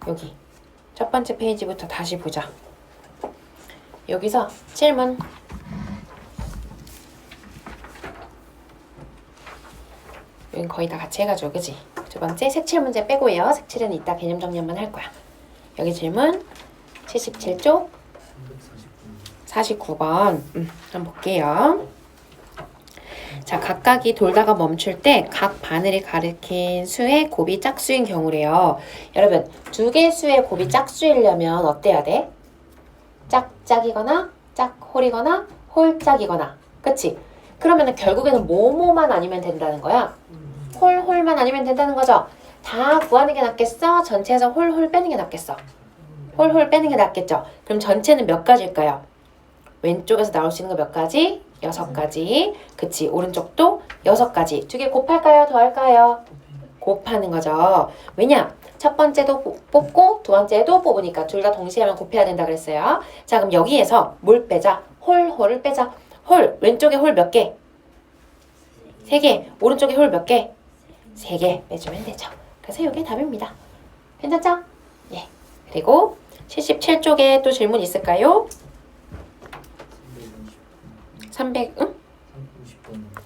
여기 첫 번째 페이지부터 다시 보자. 여기서 질문. 여긴 거의 다 같이 해가지고, 그지? 두 번째 색칠 문제 빼고요. 색칠은 이따 개념 정리만 할 거야. 여기 질문 77쪽 49번. 한번 볼게요. 자, 각각이 돌다가 멈출 때 각 바늘이 가리킨 수의 곱이 짝수인 경우래요. 여러분, 두 개 수의 곱이 짝수이려면 어때야 돼? 짝짝이거나 짝홀이거나 홀짝이거나. 그치? 그러면 결국에는 뭐뭐만 아니면 된다는 거야. 홀홀만 아니면 된다는 거죠. 다 구하는 게 낫겠어? 전체에서 홀홀 빼는 게 낫겠어? 홀홀 빼는 게 낫겠죠. 그럼 전체는 몇 가지일까요? 왼쪽에서 나올 수 있는 거 몇 가지? 6가지. 그치? 오른쪽도 6가지. 두 개 곱할까요? 더할까요? 곱하는 거죠. 왜냐? 첫 번째도 뽑고 두 번째도 뽑으니까 둘 다 동시에 하면 곱해야 된다 그랬어요. 자, 그럼 여기에서 뭘 빼자? 홀을 빼자. 홀, 왼쪽에 홀 몇 개? 3개. 오른쪽에 홀 몇 개? 3개 빼주면 되죠. 그래서 이게 답입니다. 괜찮죠? 예. 그리고 77쪽에 또 질문 있을까요?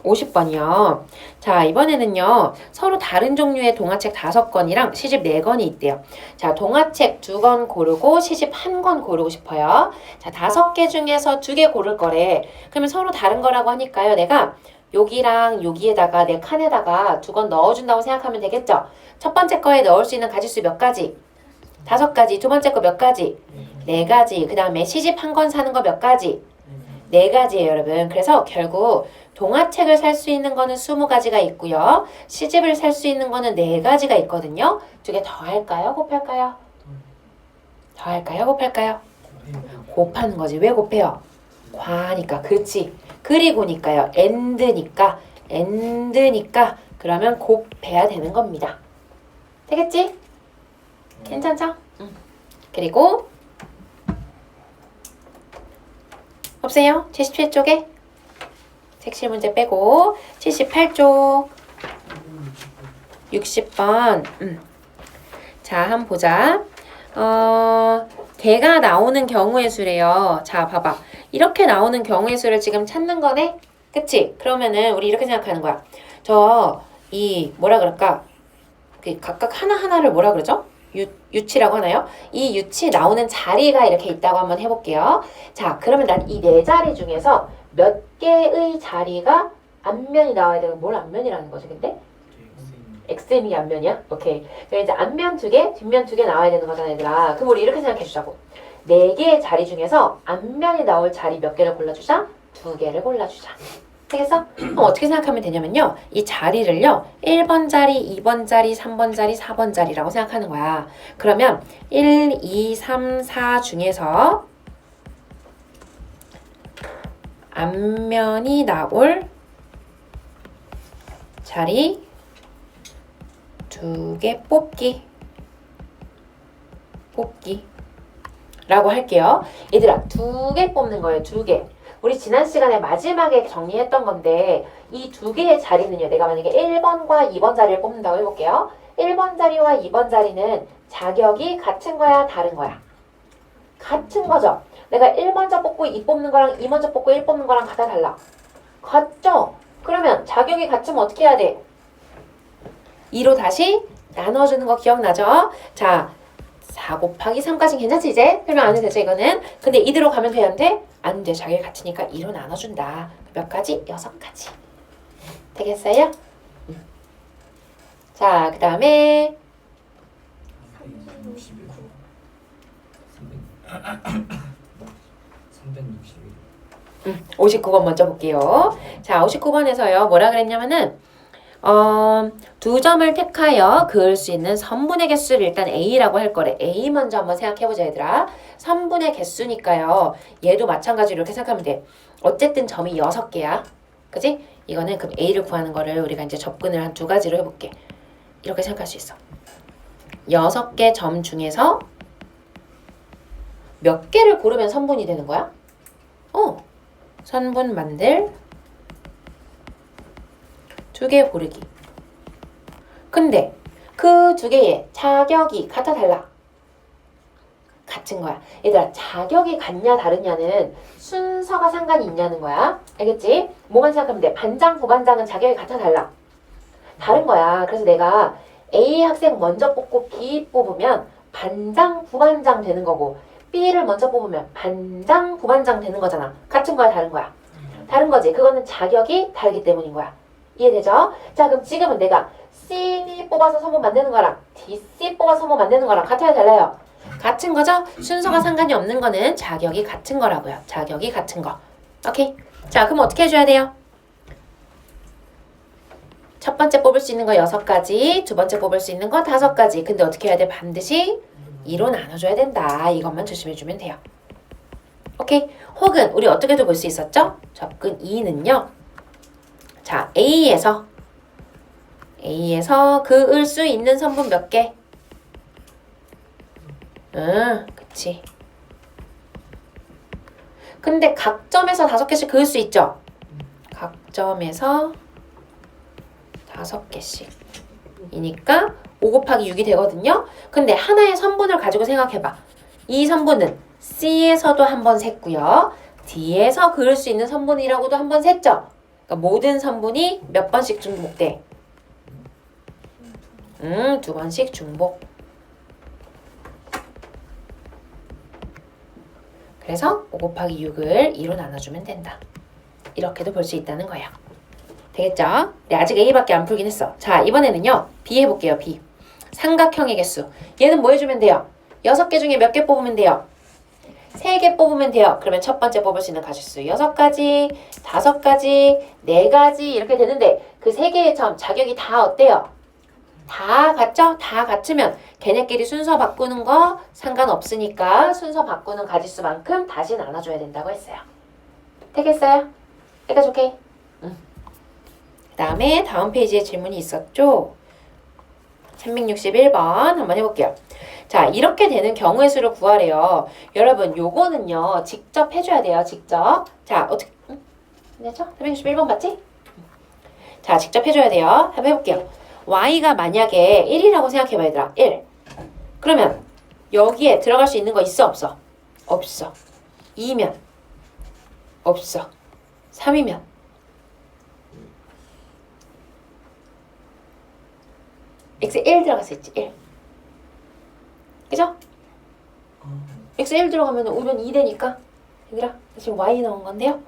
50번이요. 자, 이번에는요. 서로 다른 종류의 동화책 5권이랑 시집 4권이 있대요. 자, 동화책 2권 고르고 시집 1권 고르고 싶어요. 자, 5개 중에서 2개 고를 거래. 그러면 서로 다른 거라고 하니까요. 내가 여기랑 여기에다가 내 칸에다가 2권 넣어준다고 생각하면 되겠죠? 첫 번째 거에 넣을 수 있는 가지수 몇 가지? 5가지. 두 번째 거 몇 가지? 4가지. 그 다음에 시집 1권 사는 거 몇 가지? 4가지예요, 여러분. 그래서 결국 동화책을 살 수 있는 거는 20가지가 있고요. 시집을 살 수 있는 거는 4가지가 있거든요. 2개 더 할까요? 곱할까요? 더 할까요? 곱할까요? 곱하는 거지. 왜 곱해요? 과니까. 그렇지. 그리고니까요. 엔드니까 그러면 곱해야 되는 겁니다. 되겠지? 괜찮죠? 그리고 없어요? 77쪽에 색칠 문제 빼고 78쪽 60번. 자, 한번 보자. 개가 나오는 경우의 수래요. 자, 봐봐. 이렇게 나오는 경우의 수를 지금 찾는 거네? 그치? 그러면은 우리 이렇게 생각하는 거야. 뭐라 그럴까? 각각 하나하나를 뭐라 그러죠? 유치라고 하나요? 이 유치 나오는 자리가 이렇게 있다고 한번 해볼게요. 자, 그러면 난 이 4자리 중에서 몇 개의 자리가 앞면이 나와야 되는, 뭘 앞면이라는 거지, 근데? XM이 앞면이야? 오케이. 그럼 이제 앞면 2개, 뒷면 2개 나와야 되는 거잖아, 얘들아. 그럼 우리 이렇게 생각해 주자고. 4개의 자리 중에서 앞면이 나올 자리 몇 개를 골라주자? 2개를 골라주자. 되겠어? 그럼 어떻게 생각하면 되냐면요. 이 자리를요. 1번 자리, 2번 자리, 3번 자리, 4번 자리라고 생각하는 거야. 그러면 1, 2, 3, 4 중에서 앞면이 나올 자리 2개 뽑기 라고 할게요. 얘들아, 2개 뽑는 거예요. 2개. 우리 지난 시간에 마지막에 정리했던 건데 이 2개의 자리는요. 내가 만약에 1번과 2번 자리를 뽑는다고 해볼게요. 1번 자리와 2번 자리는 자격이 같은 거야? 다른 거야? 같은 거죠. 내가 1 먼저 뽑고 2 뽑는 거랑 2 먼저 뽑고 1 뽑는 거랑 같아 달라? 같죠? 그러면 자격이 같으면 어떻게 해야 돼? 2로 다시 나눠주는 거 기억나죠? 자, 4 곱하기 3까지 괜찮지 이제? 설명 안 해도 되죠 이거는? 근데 이대로 가면 되는데 안 돼. 자격이 같으니까 2로 나눠준다. 몇 가지? 6가지. 되겠어요? 자, 그 다음에 59번 먼저 볼게요. 자, 59번에서요. 뭐라 그랬냐면은 2점을 택하여 그을 수 있는 선분의 개수를 일단 A라고 할 거래. A 먼저 한번 생각해보자 얘들아. 선분의 개수니까요. 얘도 마찬가지로 이렇게 생각하면 돼. 어쨌든 점이 6개야. 그지? 이거는 그럼 A를 구하는 거를 우리가 이제 접근을 한 2가지로 해볼게. 이렇게 생각할 수 있어. 6개 점 중에서 몇 개를 고르면 선분이 되는 거야? 선분 만들 2개 고르기. 근데 그 2개의 자격이 같아 달라? 같은 거야. 얘들아, 자격이 같냐 다르냐는 순서가 상관이 있냐는 거야. 알겠지? 뭐만 생각하면 돼. 반장, 부반장은 자격이 같아 달라? 다른 거야. 그래서 내가 A 학생 먼저 뽑고 B 뽑으면 반장, 부반장 되는 거고 B를 먼저 뽑으면 반장, 부반장 되는 거잖아. 같은 거야, 다른 거야? 다른 거지. 그거는 자격이 다르기 때문인 거야. 이해되죠? 자, 그럼 지금은 내가 CD 뽑아서 선물 만드는 거랑 DC 뽑아서 선물 만드는 거랑 같아요, 달라요? 같은 거죠? 순서가 상관이 없는 거는 자격이 같은 거라고요. 자격이 같은 거. 오케이? 자, 그럼 어떻게 해줘야 돼요? 첫 번째 뽑을 수 있는 거 6가지, 두 번째 뽑을 수 있는 거 5가지. 근데 어떻게 해야 돼? 반드시 2로 나눠줘야 된다. 이것만 조심해주면 돼요. 오케이? 혹은 우리 어떻게도 볼 수 있었죠? 접근 2는요. 자, A에서 그을 수 있는 선분 몇 개? 그치. 근데 각 점에서 5개씩 그을 수 있죠? 각 점에서 5개씩. 이니까 5 곱하기 6이 되거든요. 근데 하나의 선분을 가지고 생각해봐. 이 선분은 C에서도 한번 셌고요. D에서 그을 수 있는 선분이라고도 한번 셌죠. 그러니까 모든 선분이 몇 번씩 중복돼? 2번씩 중복. 그래서 5 곱하기 6을 2로 나눠주면 된다. 이렇게도 볼 수 있다는 거야. 되겠죠? 네, 아직 A밖에 안 풀긴 했어. 자, 이번에는요. B 해볼게요. B. 삼각형의 개수. 얘는 뭐 해주면 돼요? 6개 중에 몇 개 뽑으면 돼요? 3개 뽑으면 돼요. 그러면 첫 번째 뽑을 수 있는 가짓수 6가지, 5가지, 4가지 이렇게 되는데 그 3개의 점 자격이 다 어때요? 다 같죠? 다 같으면 걔네끼리 순서 바꾸는 거 상관없으니까 순서 바꾸는 가짓수만큼 다시 나눠줘야 된다고 했어요. 되겠어요? 여기까지 오케이? 그 다음에 다음 페이지에 질문이 있었죠? 361번 한번 해볼게요. 자, 이렇게 되는 경우의 수를 구하래요. 여러분, 요거는요, 직접 해줘야 돼요, 직접. 자, 어떻게, 되죠? 361번 맞지? 자, 직접 해줘야 돼요. 한번 해볼게요. y가 만약에 1이라고 생각해봐, 얘들아. 1. 그러면, 여기에 들어갈 수 있는 거 있어, 없어? 없어. 2면? 없어. 3이면? x 1 들어갔어 있지, 1. 그죠? x 1 들어가면 5면 2 되니까. 얘들아, 지금 y 나온 건데요.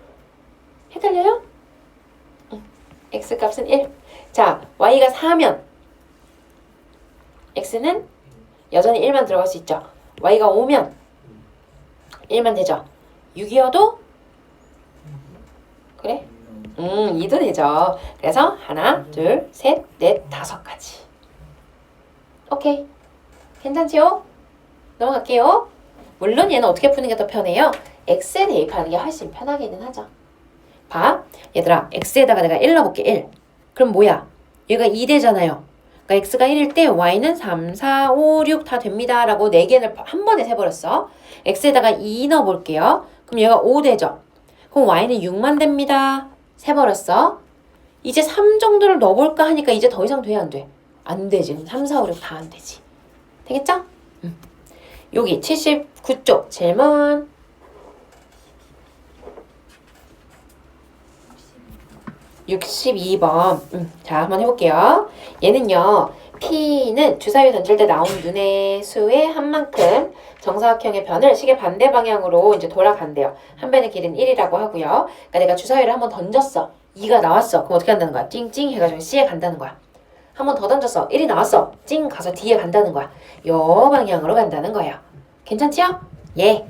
헷갈려요? x 값은 1. 자, y가 4면 x는 여전히 1만 들어갈 수 있죠. y가 5면 1만 되죠. 6이어도 그래? 2도 되죠. 그래서 하나, 둘, 셋, 넷, 5가지. 오케이. 괜찮지요? 넘어갈게요. 물론 얘는 어떻게 푸는 게 더 편해요? x에 대입하는 게 훨씬 편하기는 하죠. 봐. 얘들아, x에다가 내가 1 넣어볼게. 1. 그럼 뭐야? 얘가 2 되잖아요. 그러니까 x가 1일 때 y는 3, 4, 5, 6 다 됩니다. 라고 4개를 한 번에 세버렸어. x에다가 2 넣어볼게요. 그럼 얘가 5 되죠. 그럼 y는 6만 됩니다. 세버렸어. 이제 3 정도를 넣어볼까 하니까 이제 더 이상 돼? 안 돼? 안 되지. 3, 4, 5, 6 다 안 되지. 되겠죠? 여기 79쪽 질문. 62번. 자, 한번 해볼게요. 얘는요. P는 주사위 던질 때 나온 눈의 수의 한 만큼 정사각형의 변을 시계 반대 방향으로 이제 돌아간대요. 한 변의 길이는 1이라고 하고요. 그러니까 내가 주사위를 한번 던졌어. 2가 나왔어. 그럼 어떻게 한다는 거야? 찡찡 해가지고 C에 간다는 거야. 한 번 더 던졌어. 1이 나왔어. 찡 가서 D에 간다는 거야. 요 방향으로 간다는 거예요. 괜찮지요? 예.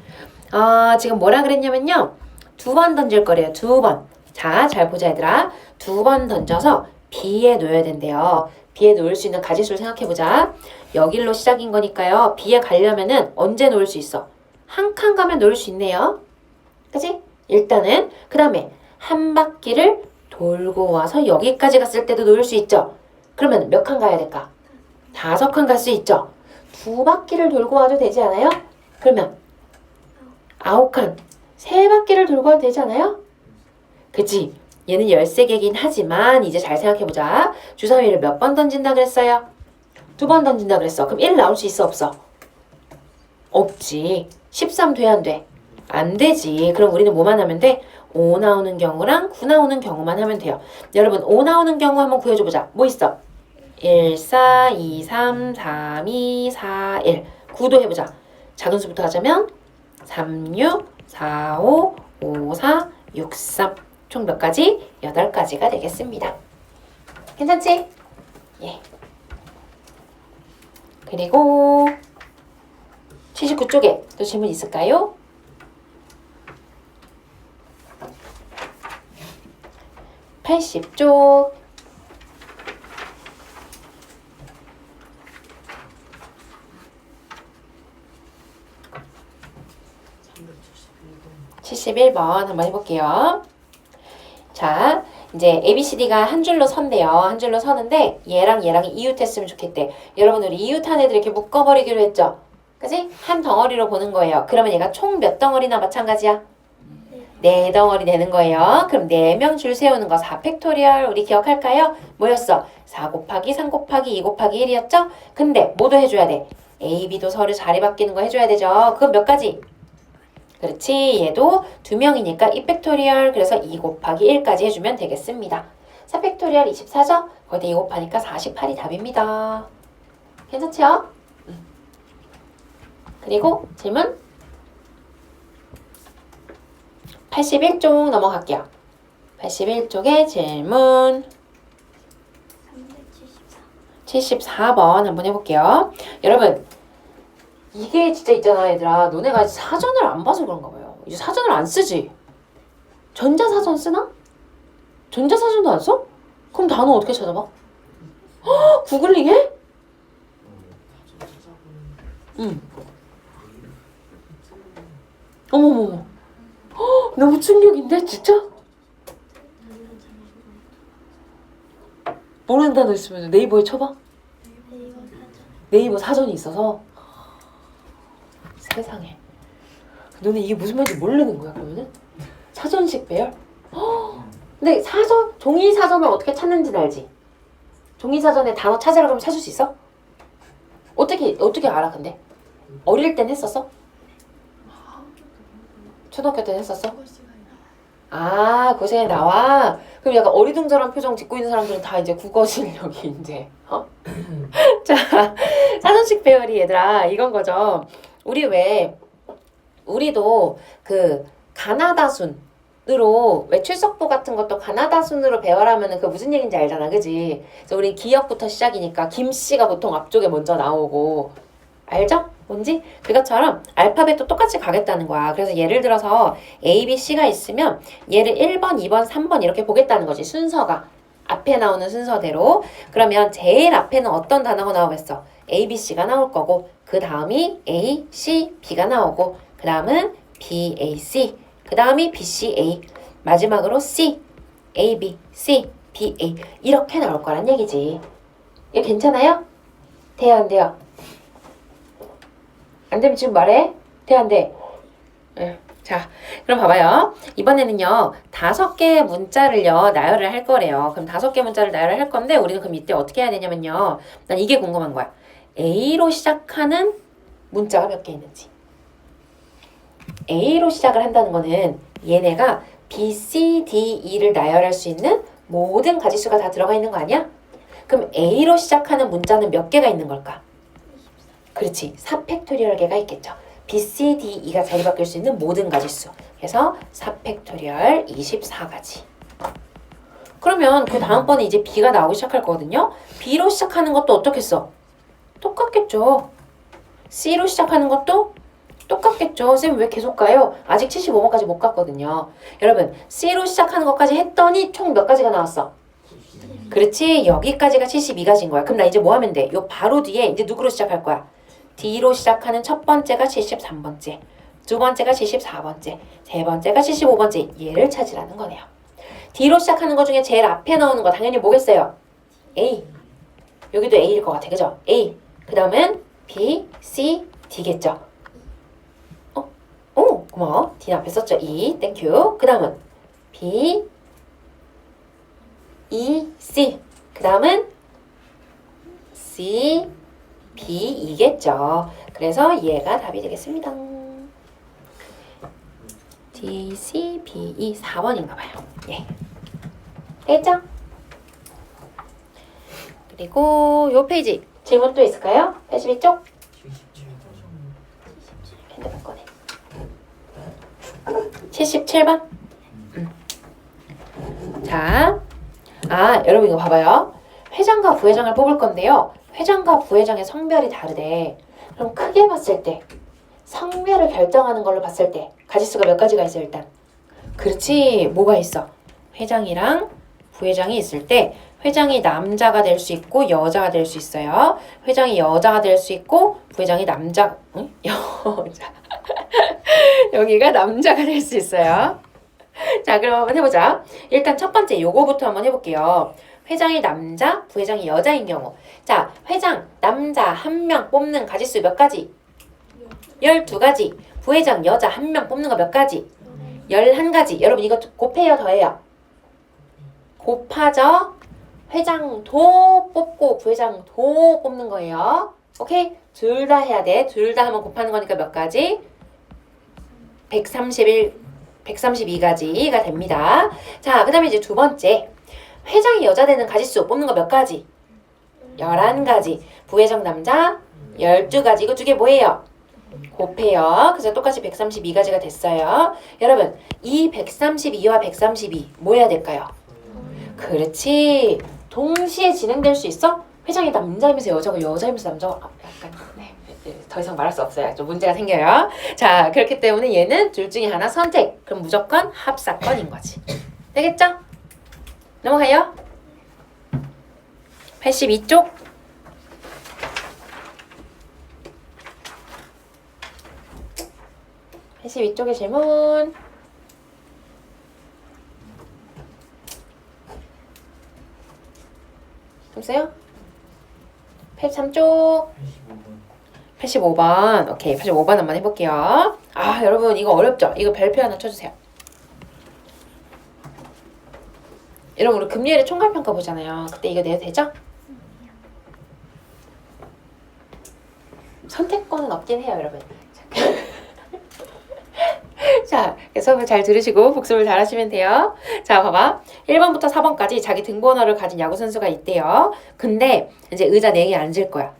지금 뭐라 그랬냐면요. 2번 던질 거래요. 2번. 자, 잘 보자 얘들아. 2번 던져서 B에 놓여야 된대요. B에 놓을 수 있는 가짓수를 생각해보자. 여길로 시작인 거니까요. B에 가려면은 언제 놓을 수 있어? 한 칸 가면 놓을 수 있네요. 그치? 일단은 그 다음에 한 바퀴를 돌고 와서 여기까지 갔을 때도 놓을 수 있죠. 그러면 몇 칸 가야 될까? 5칸 갈 수 있죠. 2바퀴를 돌고 와도 되지 않아요? 그러면 9칸. 3바퀴를 돌고 와도 되지 않아요? 그치? 얘는 13개긴 하지만 이제 잘 생각해보자. 주사위를 몇 번 던진다 그랬어요? 2번 던진다 그랬어. 그럼 1 나올 수 있어 없어? 없지. 13 돼, 안 돼? 안 되지. 그럼 우리는 뭐만 하면 돼? 5 나오는 경우랑 9 나오는 경우만 하면 돼요. 여러분 5 나오는 경우 한번 구해줘보자. 뭐 있어? 1, 4, 2, 3, 3, 2, 4, 1. 9도 해보자. 작은 수부터 하자면 3, 6, 4, 5, 5, 4, 6, 3. 총 몇 가지? 8가지가 되겠습니다. 괜찮지? 예. 그리고 79쪽에 또 질문 있을까요? 80쪽. (71번) 한번 해볼게요. 자, 이제 ABCD가 한 줄로 선대요. 한 줄로 서는데 얘랑 얘랑 이웃했으면 좋겠대. 여러분 우리 이웃한 애들 이렇게 묶어버리기로 했죠? 그지? 한 덩어리로 보는 거예요. 그러면 얘가 총 몇 덩어리나 마찬가지야? 4덩어리 되는 거예요. 그럼 4명 줄 세우는 거 4팩토리얼 우리 기억할까요? 뭐였어? 4 곱하기 3 곱하기 2 곱하기 1이었죠? 근데 뭐도 해줘야 돼? A, B도 서로 자리 바뀌는 거 해줘야 되죠? 그럼 몇 가지? 그렇지. 얘도 2명이니까 2팩토리얼 그래서 2 곱하기 1까지 해주면 되겠습니다. 4팩토리얼 24죠? 거기다 2 곱하니까 48이 답입니다. 괜찮죠? 그리고 질문 81쪽 넘어갈게요. 81쪽의 질문 74번 한번 해볼게요. 여러분 이게 진짜 있잖아 얘들아. 너네가 사전을 안 봐서 그런가 봐요. 이제 사전을 안 쓰지? 전자사전 쓰나? 전자사전도 안 써? 그럼 단어 어떻게 찾아봐? 헉, 구글링 해? 응. 어머머머. 헉, 너무 충격인데 진짜? 모르는 단어 있으면 네이버에 쳐봐. 네이버 사전이 있어서. 세상에. 너네 이게 무슨 말인지 모르는 거야 그러면은? 사전식 배열? 근데 사전, 종이 사전을 어떻게 찾는지는 알지? 종이 사전에 단어 찾으라 그러면 찾을 수 있어? 어떻게 알아 근데? 어릴 땐 했었어? 초등학교 때는 했었어? 아, 그 시간에 나와? 그럼 약간 어리둥절한 표정 짓고 있는 사람들은 다 이제 국어 실력이 이제 자, 사전식 배열이 얘들아 이건 거죠. 우리도 그 가나다 순으로 왜 출석부 같은 것도 가나다 순으로 배열하면은 그 무슨 얘기인지 알잖아, 그지? 그래서 우리 기역부터 시작이니까 김씨가 보통 앞쪽에 먼저 나오고 알죠? 뭔지? 그것처럼 알파벳도 똑같이 가겠다는 거야. 그래서 예를 들어서 A, B, C가 있으면 얘를 1번, 2번, 3번 이렇게 보겠다는 거지. 순서가. 앞에 나오는 순서대로. 그러면 제일 앞에는 어떤 단어가 나오겠어? A, B, C가 나올 거고 그 다음이 A, C, B가 나오고 그 다음은 B, A, C 그 다음이 B, C, A 마지막으로 C, A, B, C, B, A 이렇게 나올 거란 얘기지. 이거 괜찮아요? 돼요, 안 돼요? 안 되면 지금 말해. 돼, 안 돼? 네. 자, 그럼 봐봐요. 이번에는요, 5개의 문자를요, 나열을 할 거래요. 그럼 5개 문자를 나열을 할 건데, 우리는 그럼 이때 어떻게 해야 되냐면요. 난 이게 궁금한 거야. A로 시작하는 문자가 몇 개 있는지. A로 시작을 한다는 거는 얘네가 B, C, D, E를 나열할 수 있는 모든 가지수가 다 들어가 있는 거 아니야? 그럼 A로 시작하는 문자는 몇 개가 있는 걸까? 그렇지. 4팩토리얼 개가 있겠죠. B, C, D, E가 자리 바뀔 수 있는 모든 가지수. 그래서 4팩토리얼 24가지. 그러면 그 다음번에 이제 B가 나오기 시작할 거거든요. B로 시작하는 것도 어떻겠어? 똑같겠죠. C로 시작하는 것도 똑같겠죠. 쌤 왜 계속 가요? 아직 75번까지 못 갔거든요. 여러분 C로 시작하는 것까지 했더니 총 몇 가지가 나왔어? 그렇지. 여기까지가 72가지인 거야. 그럼 나 이제 뭐 하면 돼? 요 바로 뒤에 이제 누구로 시작할 거야? D로 시작하는 첫 번째가 73번째, 두 번째가 74번째, 세 번째가 75번째 얘를 찾으라는 거네요. D로 시작하는 것 중에 제일 앞에 나오는 거 당연히 뭐겠어요? A. 여기도 A일 것 같아. 그죠? A. 그 다음은 B, C, D겠죠? 오, 고마워. D 앞에 썼죠? E. 땡큐. 그 다음은 B, E, C. 그 다음은 C, B2겠죠. 그래서 얘가 답이 되겠습니다. D, C, B, E 4번인가 봐요. 예. 됐죠? 그리고 요 페이지 질문 또 있을까요? 82쪽? 핸드폰 꺼내. 77번? 자, 여러분 이거 봐봐요. 회장과 부회장을 뽑을 건데요. 회장과 부회장의 성별이 다르대. 그럼 크게 봤을 때 성별을 결정하는 걸로 봤을 때 가지수가 몇 가지가 있어요 일단? 그렇지. 뭐가 있어? 회장이랑 부회장이 있을 때 회장이 남자가 될 수 있고 여자가 될 수 있어요. 회장이 여자가 될 수 있고 부회장이 여자. 여기가 남자가 될 수 있어요. 자, 그럼 한번 해보자. 일단 첫 번째 요거부터 한번 해볼게요. 회장이 남자, 부회장이 여자인 경우. 자, 회장 남자 1명 뽑는 가지수 몇 가지? 12가지. 부회장 여자 1명 뽑는 거 몇 가지? 11가지. 여러분 이거 곱해요 더해요? 곱하죠. 회장도 뽑고 부회장도 뽑는 거예요. 오케이? 둘 다 해야 돼. 둘 다 하면 곱하는 거니까 몇 가지? 132가지가 됩니다. 자, 그 다음에 이제 두 번째. 회장이 여자 되는 가지수 뽑는 거 몇 가지? 11가지. 부회장 남자 12가지. 이거 두 개 뭐예요? 곱해요. 그래서 똑같이 132가지가 됐어요. 여러분, 이 132와 132 뭐 해야 될까요? 그렇지. 동시에 진행될 수 있어? 회장이 남자이면서 여자고 여자이면서 남자고 약간 더 이상 말할 수 없어요. 좀 문제가 생겨요. 자, 그렇기 때문에 얘는 둘 중에 하나 선택. 그럼 무조건 합사건인 거지. 되겠죠? 넘어가요. 82쪽. 위쪽의 질문. 보세요. 83쪽. 85번. 오케이. 85번 한번 해볼게요. 여러분 이거 어렵죠? 이거 별표 하나 쳐주세요. 여러분 우리 금요일에 총괄평가 보잖아요. 그때 이거 내도 되죠? 선택권은 없긴 해요, 여러분. 자, 수업을 잘 들으시고 복습을 잘 하시면 돼요. 자, 봐봐. 1번부터 4번까지 자기 등번호를 가진 야구선수가 있대요. 근데 이제 의자 4개 앉을 거야.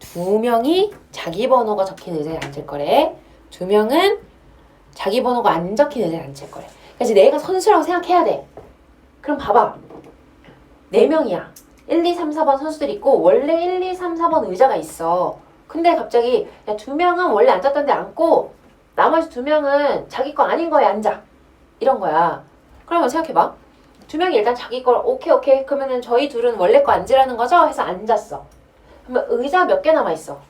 2명이 자기 번호가 적힌 의자에 앉을 거래. 2명은 자기 번호가 안 적힌 의자에 앉을 거래. 그래서 내가 선수라고 생각해야 돼. 그럼 봐봐. 4명이야. 1, 2, 3, 4번 선수들이 있고 원래 1, 2, 3, 4번 의자가 있어. 근데 갑자기 야, 2명은 원래 앉았던 데 앉고 나머지 2명은 자기 거 아닌 거에 앉아. 이런 거야. 그러면 생각해봐. 2명이 일단 자기 걸 오케이 그러면은 저희 둘은 원래 거 앉으라는 거죠? 해서 앉았어. 그러면 의자 몇 개 남아있어?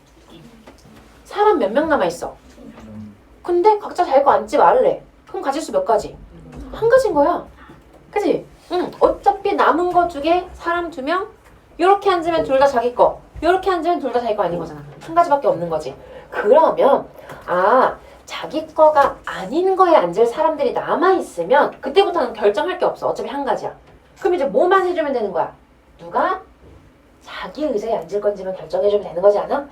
사람 몇 명 남아있어? 근데 각자 자기 거 앉지 말래. 그럼 가질수 몇 가지? 한 가지인 거야. 그치? 어차피 남은 거 2개, 사람 2명 요렇게 앉으면 둘 다 자기 거 요렇게 앉으면 둘 다 자기 거 아닌 거잖아. 한 가지밖에 없는 거지. 그러면 자기 거가 아닌 거에 앉을 사람들이 남아있으면 그때부터는 결정할 게 없어. 어차피 한 가지야. 그럼 이제 뭐만 해주면 되는 거야? 누가 자기 의자에 앉을 건지만 결정해주면 되는 거지 않아?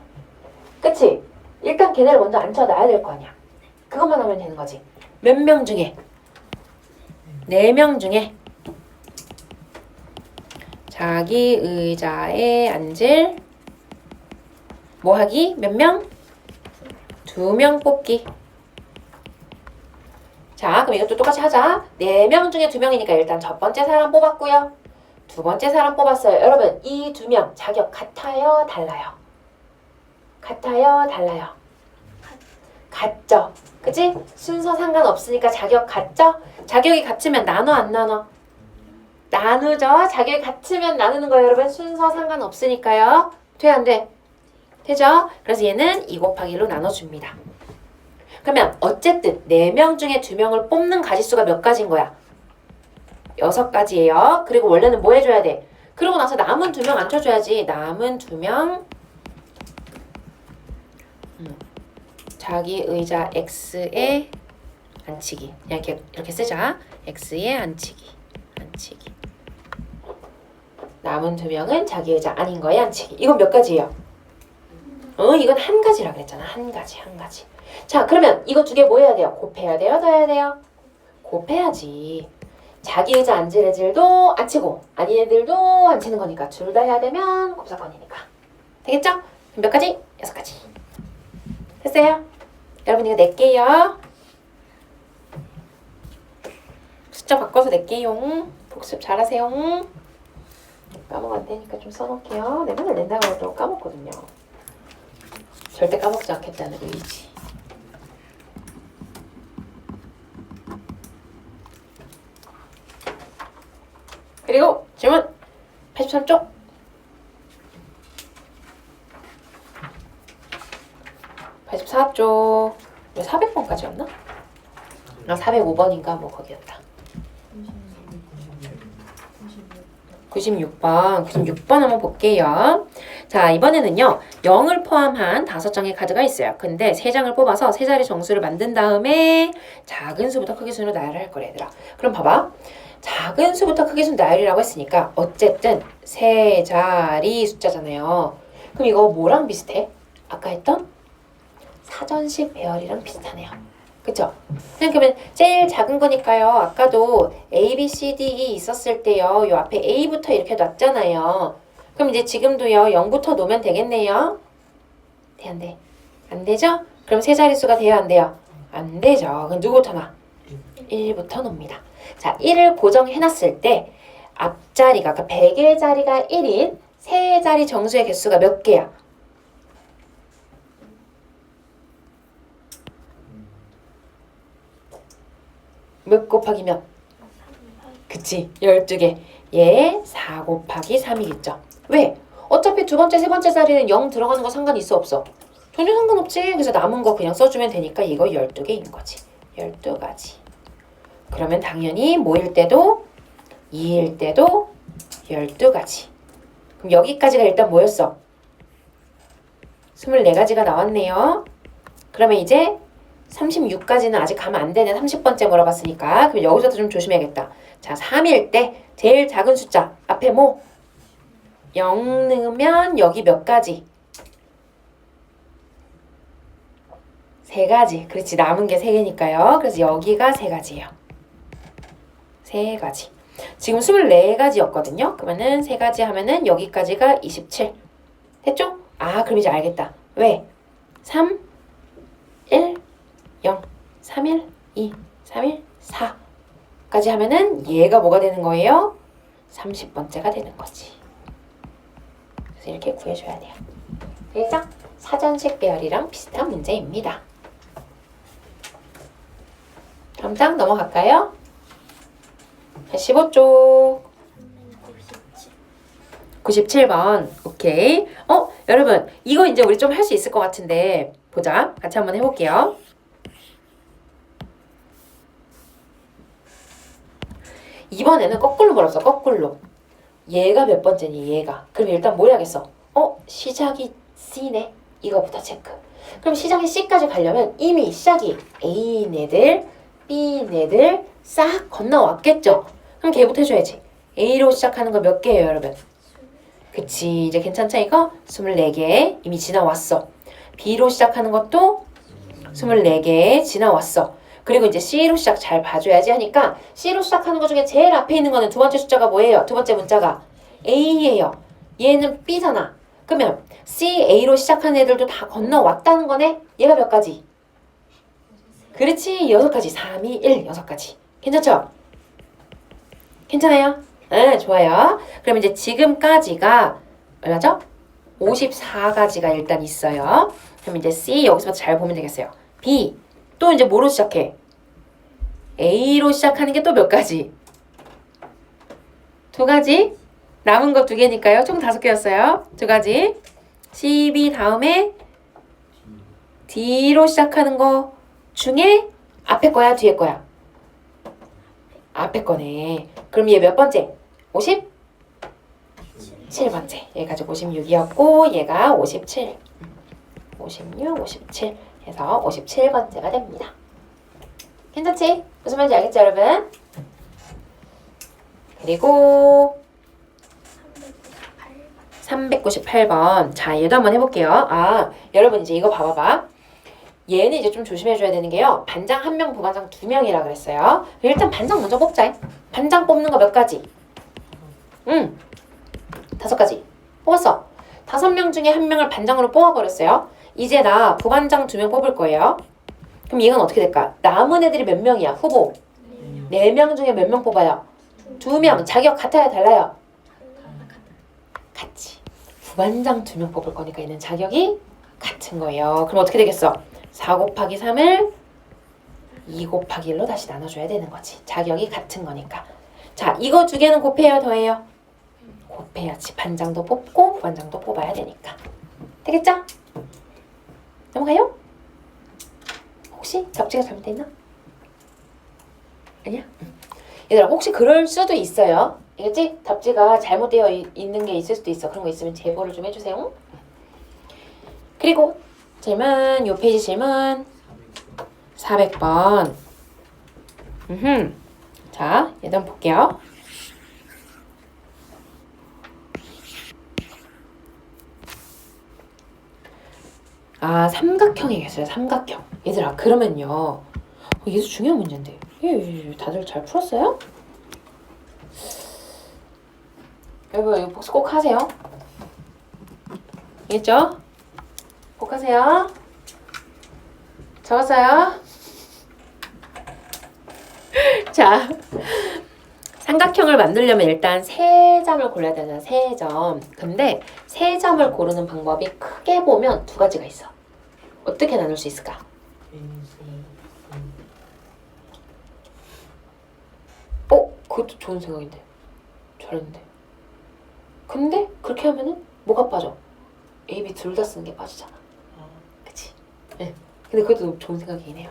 그치? 일단 걔네를 먼저 앉혀놔야 될 거 아니야. 그것만 하면 되는 거지. 몇 명 중에? 4명 중에 자기 의자에 앉을 뭐 하기? 몇 명? 2명 뽑기. 자, 그럼 이것도 똑같이 하자. 4명 중에 2명이니까 일단 첫 번째 사람 뽑았고요. 두 번째 사람 뽑았어요. 여러분, 이 2명 자격 같아요? 달라요? 같아요? 달라요? 같죠? 그치? 순서 상관없으니까 자격 같죠? 자격이 같으면 나눠 안 나눠? 나누죠? 자격이 같으면 나누는 거예요, 여러분. 순서 상관없으니까요. 돼, 안 돼? 되죠? 그래서 얘는 2 곱하기 1로 나눠줍니다. 그러면 어쨌든 4명 중에 2명을 뽑는 가지수가 몇 가지인 거야? 6가지예요. 그리고 원래는 뭐 해줘야 돼? 그러고 나서 남은 2명 앉혀줘야지. 남은 2명 자기 의자 X에 앉히기. 그냥 이렇게 쓰자. X에 앉히기. 남은 2명은 자기 의자 아닌 거에 앉히기. 이건 몇 가지예요? 이건 한 가지라 그랬잖아. 한 가지. 자, 그러면 이거 두 개 뭐 해야 돼요? 곱해야 돼요? 더해야 돼요? 곱해야지. 자기 의자 앉을 애들도 안 치고 아닌 애들도 안 치는 거니까 둘 다 해야 되면 곱사건이니까. 되겠죠? 그럼 몇 가지? 6가지. 됐어요? 여러분 이거 낼게요. 숫자 바꿔서 낼게요. 복습 잘하세요. 까먹으면 안 되니까 좀 써놓을게요. 내가 맨날 낸다고 해도 까먹거든요. 절대 까먹지 않겠다는 의지. 그리고 질문 83쪽. 84쪽. 왜 400번까지였나? 405번인가 뭐 거기였다. 96번 한번 볼게요. 자, 이번에는요. 0을 포함한 5장의 카드가 있어요. 근데 3장을 뽑아서 3자리 정수를 만든 다음에 작은 수부터 크기 순으로 나열을 할 거래, 얘들아. 그럼 봐봐. 작은 수부터 크기 순 나열이라고 했으니까 어쨌든 3자리 숫자잖아요. 그럼 이거 뭐랑 비슷해? 아까 했던 사전식 배열이랑 비슷하네요. 그쵸? 그러면 제일 작은 거니까요. 아까도 A, B, C, D, E 있었을 때요. 요 앞에 A부터 이렇게 놨잖아요. 그럼 이제 지금도요. 0부터 놓으면 되겠네요. 돼, 안 돼? 안 되죠? 그럼 세 자릿수가 돼요? 안 돼요? 안 되죠. 그럼 누구부터 놔? 1부터 놓습니다. 자, 1을 고정해놨을 때 앞자리가, 그러니까 100의 자리가 1인 세 자리 정수의 개수가 몇 개야? 몇 곱하기 몇? 그치, 12개. 얘 4 곱하기 3이겠죠. 왜? 어차피 두 번째, 세 번째 자리는 0 들어가는 거 상관 있어 없어? 전혀 상관없지. 그래서 남은 거 그냥 써주면 되니까 이거 12개인 거지. 12가지. 그러면 당연히 모일 때도 2일 때도 12가지. 그럼 여기까지가 일단 뭐였어? 24가지가 나왔네요. 그러면 이제 36까지는 아직 가면 안 되네. 30번째 물어봤으니까. 그럼 여기서도 좀 조심해야겠다. 자, 3일 때 제일 작은 숫자 앞에 뭐? 0 넣으면 여기 몇 가지? 3가지. 그렇지. 남은 게 3개니까요. 그래서 여기가 3가지예요. 3가지. 지금 24가지였거든요. 그러면은 3가지 하면은 여기까지가 27. 됐죠? 아, 그럼 이제 알겠다. 왜? 3, 1, 0, 3, 1, 2, 3, 1, 4까지 하면은 얘가 뭐가 되는 거예요? 30번째가 되는 거지. 그래서 이렇게 구해줘야 돼요. 그래서 사전식 배열이랑 비슷한 문제입니다. 다음 장 넘어갈까요? 15쪽 97번. 오케이. 여러분 이거 이제 우리 좀 할 수 있을 것 같은데 보자. 같이 한번 해볼게요. 이번에는 거꾸로 물었어. 거꾸로. 얘가 몇 번째니 얘가. 그럼 일단 뭘 해야겠어? 시작이 C네. 이거부터 체크. 그럼 시작이 C까지 가려면 이미 시작이 A네들, B네들 싹 건너왔겠죠? 그럼 걔부터 해줘야지. A로 시작하는 거 몇 개예요, 여러분? 그치. 이제 괜찮죠, 이거? 24개 이미 지나왔어. B로 시작하는 것도 24개 지나왔어. 그리고 이제 C로 시작 잘 봐줘야지 하니까 C로 시작하는 것 중에 제일 앞에 있는 거는 두 번째 숫자가 뭐예요? 두 번째 문자가 A예요. 얘는 B잖아. 그러면 C, A로 시작하는 애들도 다 건너왔다는 거네? 얘가 몇 가지? 그렇지. 6가지. 3, 2, 1. 6가지. 괜찮죠? 괜찮아요? 네, 좋아요. 그럼 이제 지금까지가 얼마죠? 54가지가 일단 있어요. 그럼 이제 C 여기서부터 잘 보면 되겠어요. B 또 이제 뭐로 시작해? A로 시작하는 게 또 몇 가지? 2가지? 남은 거 2개니까요. 총 5개였어요. 2가지. C, B 다음에 D로 시작하는 거 중에 앞에 거야? 뒤에 거야? 앞에 거네. 그럼 얘 몇 번째? 57번째. 얘가 56이었고 얘가 57. 56, 57 해서 57번째가 됩니다. 괜찮지? 무슨 말인지 알겠죠, 여러분? 그리고 398번. 자, 얘도 한번 해볼게요. 아, 여러분 이제 이거 봐봐봐. 얘는 이제 좀 조심해줘야 되는 게요. 반장 1명, 부반장 2명이라 그랬어요. 일단 반장 먼저 뽑자. 반장 뽑는 거 몇 가지? 5가지. 뽑았어. 5명 중에 1명을 반장으로 뽑아버렸어요. 이제 나 부반장 2명 뽑을 거예요. 그럼 이건 어떻게 될까? 남은 애들이 몇 명이야? 후보. 4명 중에 몇 명 뽑아요? 2명. 자격 같아요? 달라요? 같이. 부반장 2명 뽑을 거니까 얘는 자격이 같은 거예요. 그럼 어떻게 되겠어? 4 곱하기 3을 2 곱하기 1로 다시 나눠줘야 되는 거지. 자격이 같은 거니까. 자, 이거 2개는 곱해요? 더해요? 곱해야지. 반장도 뽑고 부반장도 뽑아야 되니까. 되겠죠? 넘어가요? 혹시 접지가 잘못됐나? 아니야? 얘들아, 혹시 그럴 수도 있어요. 알겠지? 답지가 잘못되어 있는 게 있을 수도 있어. 그런 거 있으면 제보를 좀 해주세요. 그리고 질문, 요 페이지 질문 400번. 자, 얘도 한번 볼게요. 아, 삼각형이겠어요. 삼각형. 얘들아, 그러면요. 이게 중요한 문제인데. 다들 잘 풀었어요? 여러분, 이거 복습 꼭 하세요. 알겠죠? 꼭 하세요. 적었어요? 자, 삼각형을 만들려면 일단 세 점을 골라야 되잖아. 세 점. 근데 세 점을 고르는 방법이 크게 보면 2가지가 있어. 어떻게 나눌 수 있을까? 그것도 좋은 생각인데. 잘했는데. 근데 그렇게 하면은 뭐가 빠져? A, B 둘 다 쓰는 게 빠지잖아. 그치? 네. 근데 그것도 좋은 생각이긴 해요.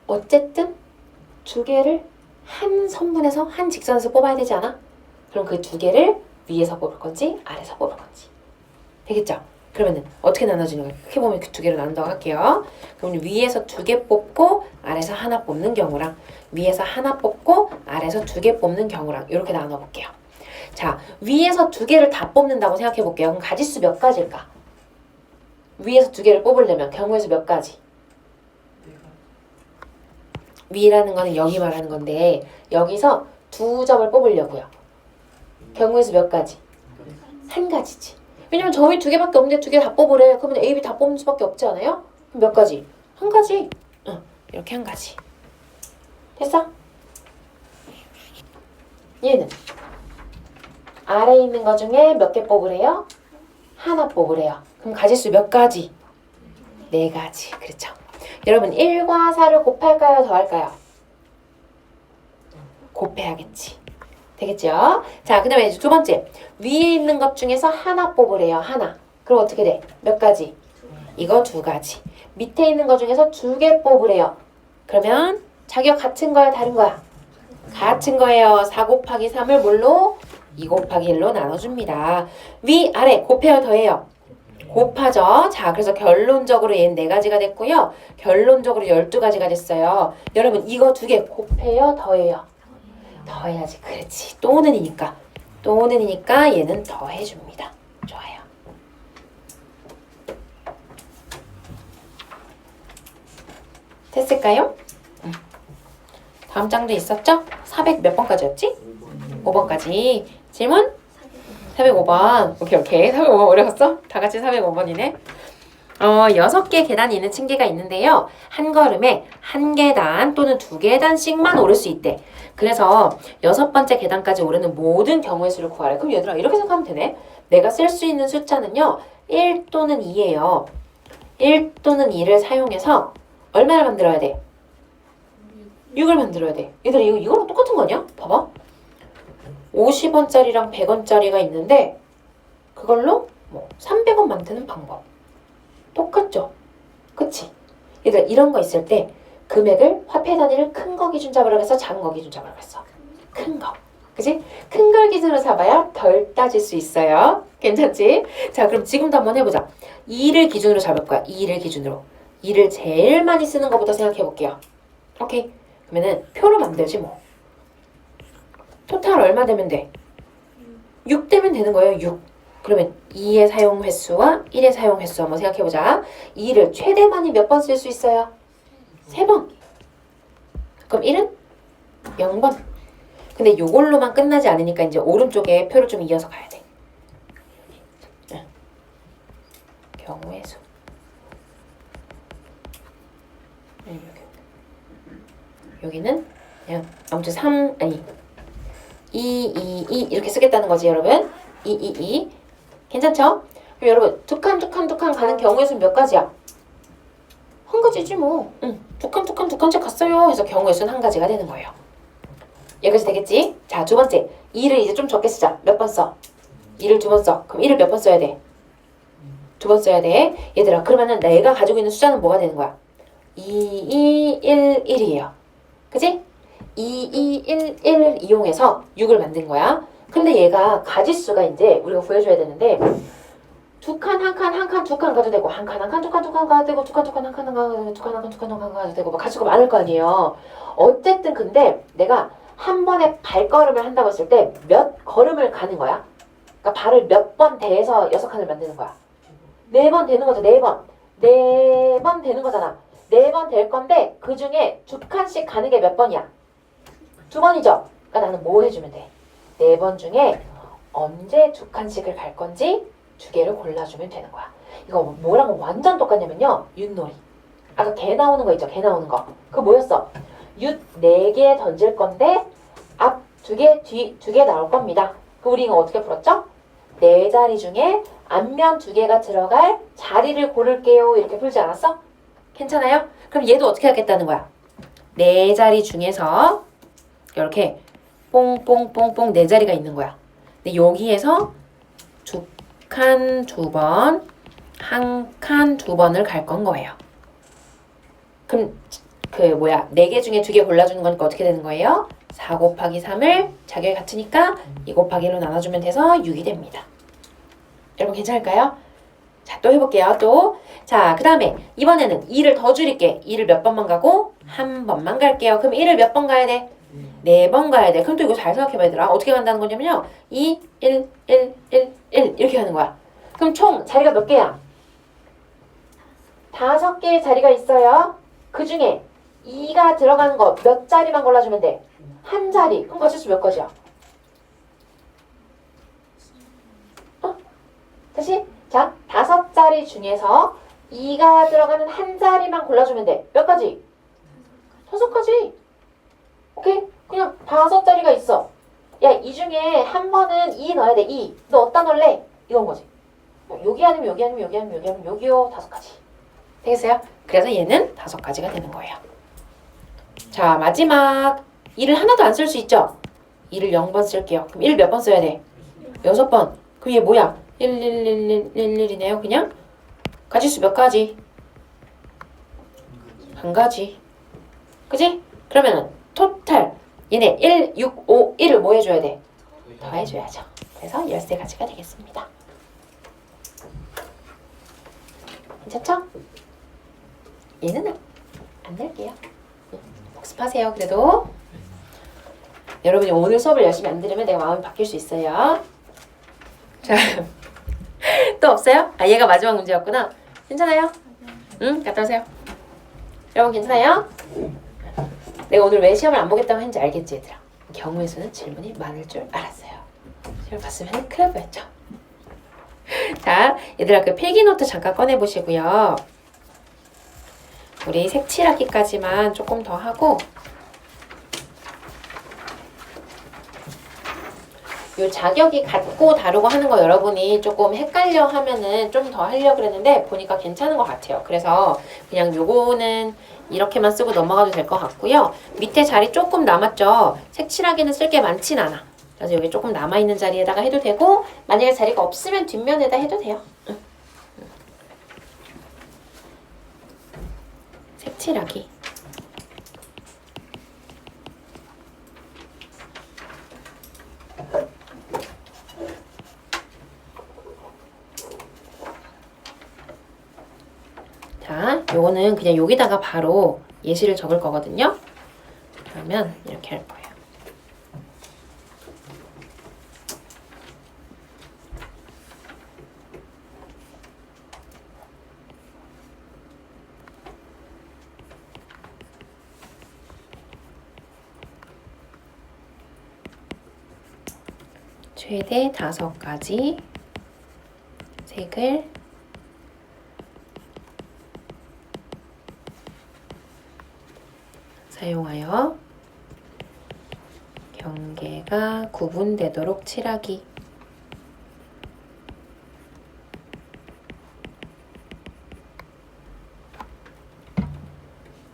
어쨌든 2개를 한 선분에서 한 직선에서 뽑아야 되지 않아? 그럼 그 2개를 위에서 뽑을 건지 아래에서 뽑을 건지. 되겠죠? 그러면은 어떻게 나눠지는 거예요? 크게 보면 그 2개로 나눈다고 할게요. 그럼 위에서 2개 뽑고 아래에서 하나 뽑는 경우랑 위에서 하나 뽑고 아래에서 2개 뽑는 경우랑 이렇게 나눠볼게요. 자, 위에서 2개를 다 뽑는다고 생각해볼게요. 그럼 가지수 몇 가지일까? 위에서 2개를 뽑으려면 경우에서 몇 가지? 위라는 거는 여기 말하는 건데 여기서 2점을 뽑으려고요. 경우에서 몇 가지? 한 가지지. 왜냐면 점이 2개밖에 없는데 2개 다 뽑으래. 그러면 A, B 다 뽑는 수밖에 없지 않아요? 그럼 몇 가지? 한 가지. 이렇게 한 가지. 됐어? 얘는 아래에 있는 거 중에 몇 개 뽑으래요? 하나 뽑으래요. 그럼 가지수 몇 가지? 4가지. 그렇죠. 여러분 1과 4를 곱할까요? 더할까요? 곱해야겠지. 되겠죠? 자, 그 다음에 이제 2번째. 위에 있는 것 중에서 하나 뽑으래요. 하나. 그럼 어떻게 돼? 몇 가지? 이거 2가지. 밑에 있는 것 중에서 2개 뽑으래요. 그러면 자격 같은 거야? 다른 거야? 같은 거예요. 4 곱하기 3을 뭘로? 2 곱하기 1로 나눠줍니다. 위, 아래 곱해요? 더해요? 곱하죠. 자, 그래서 결론적으로 얘는 4가지가 됐고요. 결론적으로 12가지가 됐어요. 여러분 이거 2개 곱해요? 더해요? 더해야지. 그렇지. 또는이니까. 또는이니까 얘는 더해줍니다. 좋아요. 됐을까요? 다음 장도 있었죠? 400 몇 번까지였지? 5번까지. 질문? 405번. 오케이. 405번 어려웠어? 다 같이 405번이네. 6개 계단이 있는 층계가 있는데요. 한 걸음에 한 계단 또는 2계단씩만 오를 수 있대. 그래서 6번째 계단까지 오르는 모든 경우의 수를 구하래. 그럼 얘들아 이렇게 생각하면 되네. 내가 쓸 수 있는 숫자는요. 1 또는 2예요. 1 또는 2를 사용해서 얼마를 만들어야 돼? 6을 만들어야 돼. 얘들아 이거랑 똑같은 거 아니야? 봐봐. 50원짜리랑 100원짜리가 있는데 그걸로 300원 만드는 방법. 똑같죠? 그치? 얘들아 이런 거 있을 때 금액을 화폐 단위를 큰 거 기준 잡으라고 해서 작은 거 기준 잡으라고 했어. 큰 거. 그치? 큰 걸 기준으로 잡아야 덜 따질 수 있어요. 괜찮지? 자, 그럼 지금도 한번 해보자. 2를 기준으로 잡을 거야. 2를 기준으로. 2를 제일 많이 쓰는 것부터 생각해 볼게요. 오케이? 그러면은 표로 만들지 뭐. 토탈 얼마 되면 돼? 6 되면 되는 거예요. 6. 그러면 2의 사용 횟수와 1의 사용 횟수 한번 생각해보자. 2를 최대 많이 몇 번 쓸 수 있어요? 3번. 그럼 1은 0번. 근데 요걸로만 끝나지 않으니까 이제 오른쪽에 표를 좀 이어서 가야 돼. 경우의 수. 여기는 그냥 아무튼 3, 아니 2, 2, 2 이렇게 쓰겠다는 거지 여러분. 2, 2, 2. 괜찮죠? 그럼 여러분 두 칸 가는 경우의 수는 몇 가지야? 한 가지지 뭐. 두 칸씩 갔어요. 그래서 경우의 수는 한 가지가 되는 거예요. 여기까지 되겠지? 자, 두 번째. 2를 이제 좀 적게 쓰자. 몇 번 써? 2를 2번 써. 그럼 1을 몇 번 써야 돼? 2번 써야 돼. 얘들아, 그러면은 내가 가지고 있는 숫자는 뭐가 되는 거야? 2, 2, 1, 1이에요. 그치? 2, 2, 1, 1을 이용해서 6을 만든 거야. 근데 얘가 가지수가 이제 우리가 구해줘야 되는데 두 칸, 한 칸, 두 칸 가도 되고 한 칸, 두 칸 가도 되고 두 칸, 한 칸, 두 칸 가도 되고 뭐 가지수가 많을 거 아니에요. 어쨌든 근데 내가 한 번에 발걸음을 한다고 했을 때 몇 걸음을 가는 거야? 그러니까 발을 몇 번 대서 6칸을 만드는 거야. 4번 되는 거죠. 4번. 4번 되는 거잖아. 4번 될 건데 그 중에 2칸씩 가는 게 몇 번이야? 2번이죠. 그러니까 나는 뭐 해주면 돼? 4번 중에 언제 2칸씩을 갈 건지 2개를 골라주면 되는 거야. 이거 뭐랑 완전 똑같냐면요. 윷놀이. 아까 개 나오는 거 있죠? 개 나오는 거. 그거 뭐였어? 윷 4개 던질 건데 앞 2개, 뒤 2개 나올 겁니다. 그 우리 이거 어떻게 풀었죠? 4자리 중에 앞면 2개가 들어갈 자리를 고를게요. 이렇게 풀지 않았어? 괜찮아요? 그럼 얘도 어떻게 하겠다는 거야? 4자리 중에서 이렇게 뽕뽕뽕뽕 4자리가 있는 거야. 근데 여기에서 2칸 2번, 1칸 2번을 갈 건 거예요. 그럼 4개 중에 2개 골라주는 거니까 어떻게 되는 거예요? 4 곱하기 3을 자격이 같으니까 2 곱하기 1로 나눠주면 돼서 6이 됩니다. 여러분 괜찮을까요? 자, 또 해볼게요. 또. 자, 그 다음에 이번에는 2를 더 줄일게. 2를 몇 번만 가고 한 번만 갈게요. 그럼 1을 몇 번 가야 돼? 4번 가야 돼. 그럼 또 이거 잘 생각해봐야 되더라. 어떻게 간다는 거냐면요. 2, 1, 1, 1, 1 이렇게 가는 거야. 그럼 총 자리가 몇 개야? 5개의 자리가 있어요. 그 중에 2가 들어가는 거 몇 자리만 골라주면 돼? 한 자리. 그럼 가지수 몇 가지야? 다시. 자, 5자리 중에서 2가 들어가는 한 자리만 골라주면 돼. 몇 가지? 5가지. 오케이? 그냥 5자리가 있어. 야, 이 중에 한 번은 2 넣어야 돼. 2. 너 어디다 넣을래? 이건 거지. 여기 아니면 여기 아니면 여기 아니면 여기 아니면 여기요. 5가지. 되겠어요? 그래서 얘는 5가지가 되는 거예요. 자, 마지막. 2를 하나도 안 쓸 수 있죠? 2를 0번 쓸게요. 그럼 1을 몇 번 써야 돼? 6번. 그럼 얘 뭐야? 1, 1, 1, 1, 1, 1이네요. 그냥 가지수 몇 가지? 한 가지. 그지? 그러면은 토탈 얘네 1, 6, 5, 1을 뭐 해줘야 돼? 더해줘야죠. 그래서 13가지가 되겠습니다. 괜찮죠? 얘는 안 낼게요. 복습하세요. 그래도 여러분이 오늘 수업을 열심히 안 들으면 내가 마음이 바뀔 수 있어요. 자, 또 없어요? 아, 얘가 마지막 문제였구나. 괜찮아요? 응? 갔다 오세요. 여러분 괜찮아요? 내가 오늘 왜 시험을 안 보겠다고 했는지 알겠지 얘들아? 경우의 수는 질문이 많을 줄 알았어요. 시험 봤으면 큰일 날 뻔했죠. 자, 얘들아 그 필기노트 잠깐 꺼내보시고요. 우리 색칠하기까지만 조금 더 하고 요 자격이 같고 다르고 하는 거 여러분이 조금 헷갈려 하면은 좀 더 하려고 그랬는데 보니까 괜찮은 것 같아요. 그래서 그냥 요거는 이렇게만 쓰고 넘어가도 될 것 같고요. 밑에 자리 조금 남았죠? 색칠하기는 쓸 게 많진 않아. 그래서 여기 조금 남아있는 자리에다가 해도 되고 만약에 자리가 없으면 뒷면에다 해도 돼요. 색칠하기. 자, 요거는 그냥 여기다가 바로 예시를 적을 거거든요. 그러면 이렇게 할 거예요. 최대 5가지 색을 사용하여 경계가 구분되도록 칠하기.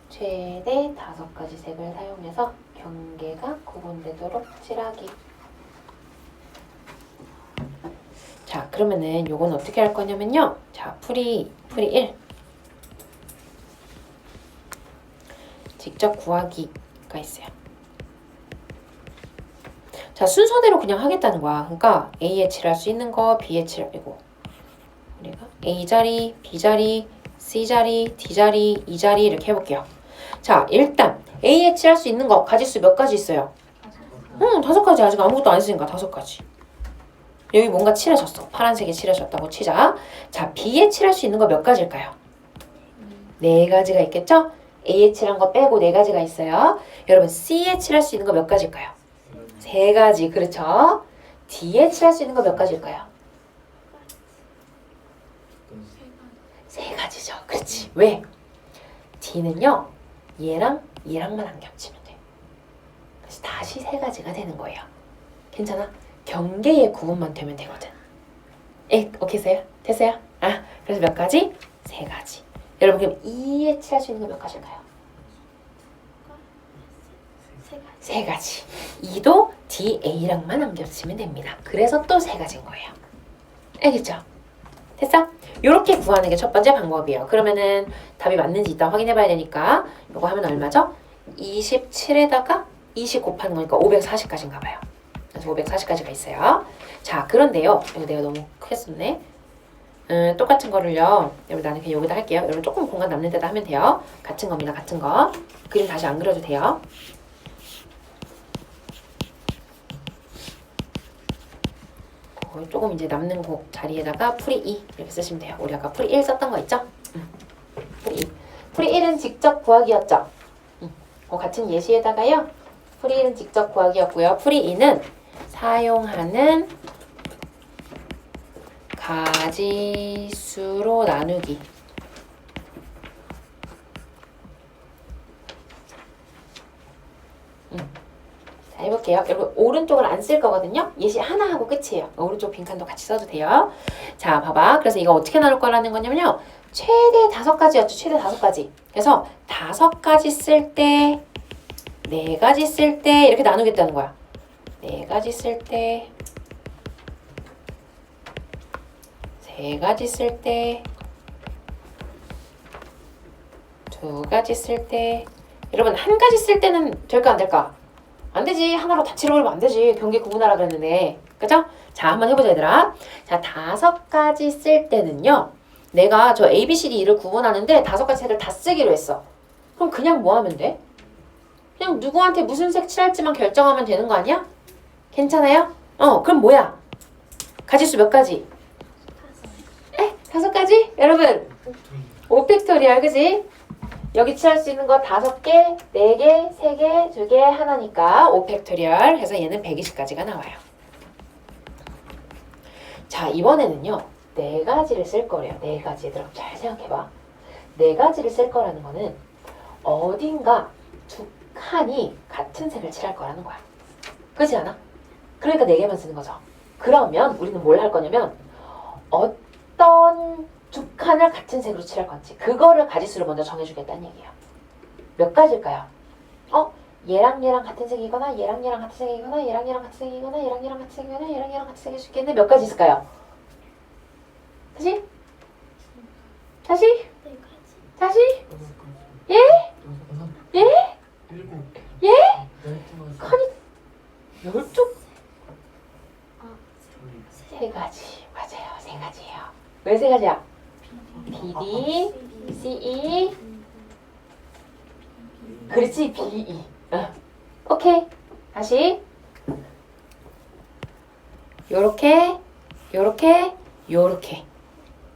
최대 5가지 색을 사용해서 경계가 구분되도록 칠하기. 자, 그러면은 요건 어떻게 할 거냐면요. 자, 풀이 1. 직접 구하기가 있어요. 자, 순서대로 그냥 하겠다는 거야. 그러니까 A에 칠할 수 있는 거, B에 칠하고 우리가 A 자리, B 자리, C 자리, D 자리, E 자리 이렇게 해볼게요. 자, 일단 A에 칠할 수 있는 거 가지수 몇 가지 있어요? 5가지. 아직 아무것도 안 했으니까 5가지. 여기 뭔가 칠해졌어. 파란색이 칠해졌다고 치자. 자, B에 칠할 수 있는 거 몇 가지일까요? 4가지가 있겠죠? A에 칠한 거 빼고 4가지가 있어요. 여러분 C에 칠할 수 있는 거 몇 가지일까요? 3가지. 그렇죠? D에 칠할 수 있는 거 몇 가지일까요? 3가지죠. 그렇지. 왜? D는요. 얘랑만 안 겹치면 돼. 그래서 다시 3가지가 되는 거예요. 괜찮아? 경계의 구분만 되면 되거든. 오케이 됐어요? 아, 그래서 몇 가지? 3가지. 여러분 그럼 E에 칠할 수 있는 거 몇 가지일까요? 3가지. E도 D, A랑만 안 겹치면 됩니다. 그래서 또 3가지인 거예요. 알겠죠? 됐어? 요렇게 구하는 게 첫 번째 방법이에요. 그러면은 답이 맞는지 이따 확인해 봐야 되니까 요거 하면 얼마죠? 27에다가 20 곱하는 거니까 540까지인가 봐요. 그래서 540까지가 있어요. 자, 그런데요. 이거 내가 너무 크게 썼네. 똑같은 거를요. 여러분 나는 그냥 여기다 할게요. 여러분 조금 공간 남는 데다 하면 돼요. 같은 겁니다. 같은 거. 그림 다시 안 그려도 돼요. 조금 이제 남는 거 자리에다가 풀이 2 이렇게 쓰시면 돼요. 우리 아까 풀이 1 썼던 거 있죠? 풀이 2. 풀이 1은 직접 구하기였죠? 같은 예시에다가요. 풀이 1은 직접 구하기였고요. 풀이 2는 사용하는 가지수로 나누기. 자, 해볼게요. 여러분 오른쪽을 안 쓸 거거든요. 예시 하나 하고 끝이에요. 오른쪽 빈칸도 같이 써도 돼요. 자, 봐봐. 그래서 이거 어떻게 나눌 거라는 거냐면요. 최대 5가지였죠. 최대 5가지. 그래서 5가지 쓸 때, 4가지 쓸 때 이렇게 나누겠다는 거야. 4가지 쓸 때, 3가지 쓸 때, 2가지 쓸 때. 여러분 1가지 쓸 때는 될까 안 될까? 안 되지. 하나로 다 칠해버리면 안 되지. 경계 구분하라 그랬는데. 그죠? 자, 한번 해보자 얘들아. 자, 5가지 쓸 때는요. 내가 저 A, B, C, D, E를 구분하는데 5가지 색을 다 쓰기로 했어. 그럼 그냥 뭐 하면 돼? 그냥 누구한테 무슨 색 칠할지만 결정하면 되는 거 아니야? 괜찮아요? 그럼 뭐야? 가지수 몇 가지? 5가지? 여러분 5팩토리얼 그지? 여기 칠할 수 있는 거 5개, 4개, 3개, 2개, 하나니까 5팩토리얼 해서 얘는 120까지가 나와요. 자, 이번에는요. 4가지를 쓸 거래요. 4가지. 얘들아 잘 생각해봐. 4가지를 쓸 거라는 거는 어딘가 2칸이 같은 색을 칠할 거라는 거야. 그렇지 않아? 그러니까 4개만 쓰는 거죠. 그러면 우리는 뭘 할 거냐면 어떤 2칸을 같은 색으로 칠할 건지 그거를 가지수를 먼저 정해주겠다는 얘기예요. 몇 가지일까요? 얘랑 얘랑 같은 색이거나 얘랑 얘랑 같은 색이거나 얘랑 얘랑 같은 색이거나 얘랑 얘랑 같은 색이거나 얘랑 얘랑 같은 색일 수 있겠는데 몇 가지 있을까요? 다시? 다시? 다시? 예? 예? 예? 칸이 12? 3가지. 맞아요. 3가지예요. 왜 3가지야? BD, CE, 그렇지, BE. 오케이. 다시. 요렇게, 요렇게, 요렇게.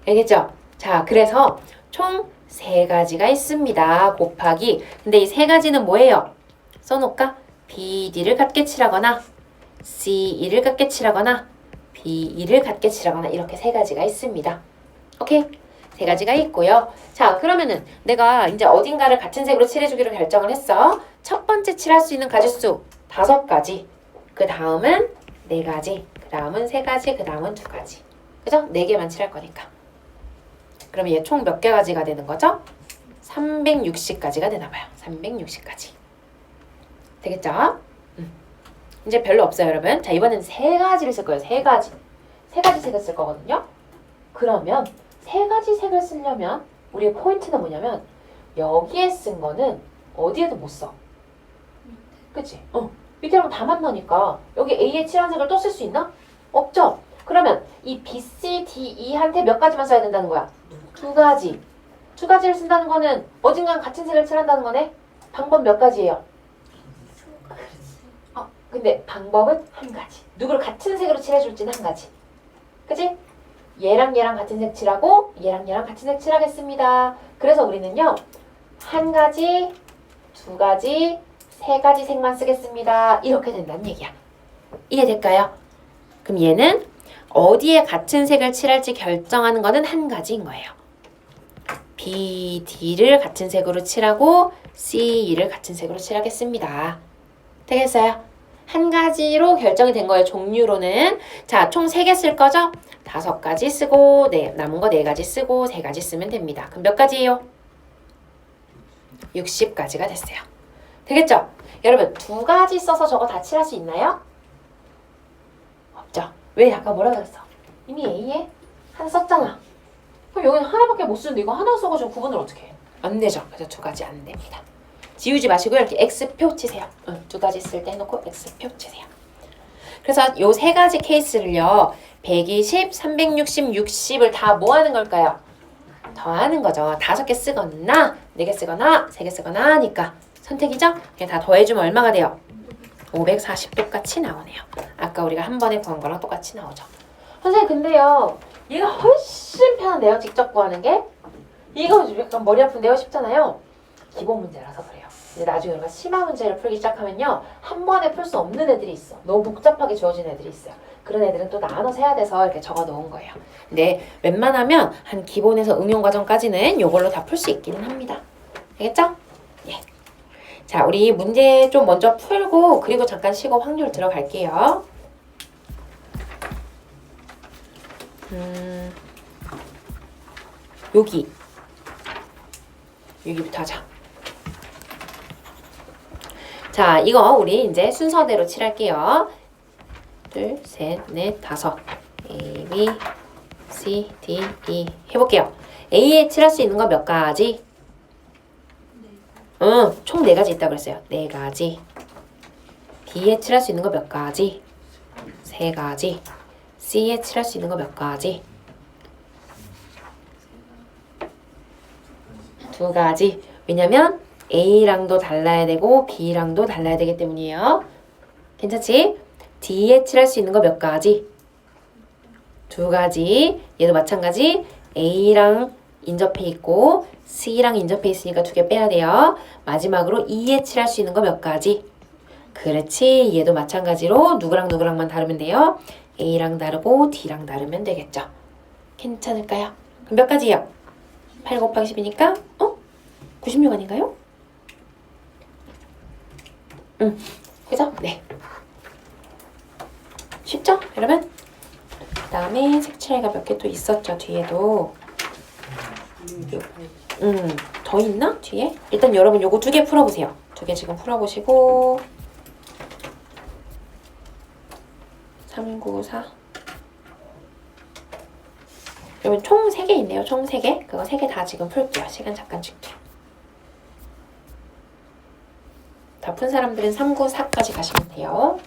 알겠죠? 자, 그래서 총 3가지가 있습니다. 곱하기. 근데 이 3가지는 뭐예요? 써놓을까? BD를 같게 칠하거나 C2를 같게 칠하거나 B2를 같게 칠하거나 이렇게 세 가지가 있습니다. 오케이? 세 가지가 있고요. 자, 그러면은 내가 이제 어딘가를 같은 색으로 칠해주기로 결정을 했어. 첫 번째 칠할 수 있는 가지수 5가지. 그 다음은 4가지. 그 다음은 3가지. 그 다음은 2가지. 그죠? 4개만 칠할 거니까. 그러면 얘 총 몇 개 가지가 되는 거죠? 360가지가 되나봐요. 360가지. 되겠죠? 이제 별로 없어요, 여러분. 자, 이번엔 3가지를 쓸 거예요. 3가지. 3가지 색을 쓸 거거든요. 그러면 3가지 색을 쓰려면 우리의 포인트는 뭐냐면 여기에 쓴 거는 어디에도 못 써. 그치? 밑이랑 다 만나니까 여기 A에 칠한 색을 또 쓸 수 있나? 없죠? 그러면 이 B, C, D, E한테 몇 가지만 써야 된다는 거야? 2가지. 2가지를 쓴다는 거는 어딘가 같은 색을 칠한다는 거네? 방법 몇 가지예요? 근데 방법은 한 가지. 누구를 같은 색으로 칠해줄지는 한 가지. 그치? 얘랑 얘랑 같은 색 칠하고 얘랑 얘랑 같은 색 칠하겠습니다. 그래서 우리는요. 1가지, 2가지, 3가지 색만 쓰겠습니다. 이렇게 된다는 얘기야. 이해될까요? 그럼 얘는 어디에 같은 색을 칠할지 결정하는 거는 한 가지인 거예요. B, D를 같은 색으로 칠하고 C, E를 같은 색으로 칠하겠습니다. 되겠어요? 한 가지로 결정이 된 거예요. 종류로는. 자, 총 3개 쓸 거죠? 5가지 쓰고 남은 거 4가지 쓰고 3가지 쓰면 됩니다. 그럼 몇 가지예요? 60가지가 됐어요. 되겠죠? 여러분 2가지 써서 저거 다 칠할 수 있나요? 없죠. 왜? 아까 뭐라 그랬어? 이미 A에 하나 썼잖아. 그럼 여기는 하나밖에 못 쓰는데 이거 하나 써가지고 구분을 어떻게 해? 안 되죠. 그래서 2가지 안 됩니다. 지우지 마시고 이렇게 X표 치세요. 2가지 쓸 때 해놓고 X표 치세요. 그래서 요 3가지 케이스를요. 120, 360, 60을 다 뭐 하는 걸까요? 더하는 거죠. 5개 쓰거나 4개 쓰거나 3개 쓰거나 하니까 선택이죠? 그냥 다 더해주면 얼마가 돼요? 540 똑같이 나오네요. 아까 우리가 한 번에 구한 거랑 똑같이 나오죠. 선생님 근데요. 얘가 훨씬 편한데요. 직접 구하는 게. 이거 약간 머리 아픈데요. 쉽잖아요. 기본 문제라서 그래요. 근데 나중에 우리가 심화 문제를 풀기 시작하면요. 한 번에 풀 수 없는 애들이 있어. 너무 복잡하게 주어진 애들이 있어요. 그런 애들은 또 나눠서 해야 돼서 이렇게 적어 놓은 거예요. 근데 웬만하면 한 기본에서 응용 과정까지는 이걸로 다 풀 수 있기는 합니다. 알겠죠? 예. 자, 우리 문제 좀 먼저 풀고 그리고 잠깐 쉬고 확률 들어갈게요. 여기부터 하자. 자, 이거 우리 이제 순서대로 칠할게요. 2, 3, 4, 5. A, B, C, D, E. 해볼게요. A에 칠할 수 있는 거 몇 가지? 총 4가지 있다고 그랬어요. 4가지. B에 칠할 수 있는 거 몇 가지? 3가지. C에 칠할 수 있는 거 몇 가지? 2가지. 왜냐면 A랑도 달라야 되고 B랑도 달라야 되기 때문이에요. 괜찮지? D에 칠할 수 있는 거 몇 가지? 2가지. 얘도 마찬가지. A랑 인접해 있고 C랑 인접해 있으니까 2개 빼야 돼요. 마지막으로 E에 칠할 수 있는 거 몇 가지? 그렇지. 얘도 마찬가지로 누구랑 누구랑만 다르면 돼요. A랑 다르고 D랑 다르면 되겠죠. 괜찮을까요? 그럼 몇 가지요? 8 곱하기 10이니까 96 아닌가요? 그죠? 네. 쉽죠? 여러분? 그 다음에 색칠해가 몇 개 또 있었죠, 뒤에도. 더 있나? 뒤에? 일단 여러분 요거 2개 풀어보세요. 2개 지금 풀어보시고 3, 9, 4 여러분 총 3개 있네요. 총 3개. 그거 3개 다 지금 풀게요. 시간 잠깐 줄게요. 다 푼 사람들은 3, 9, 4까지 가시면 돼요.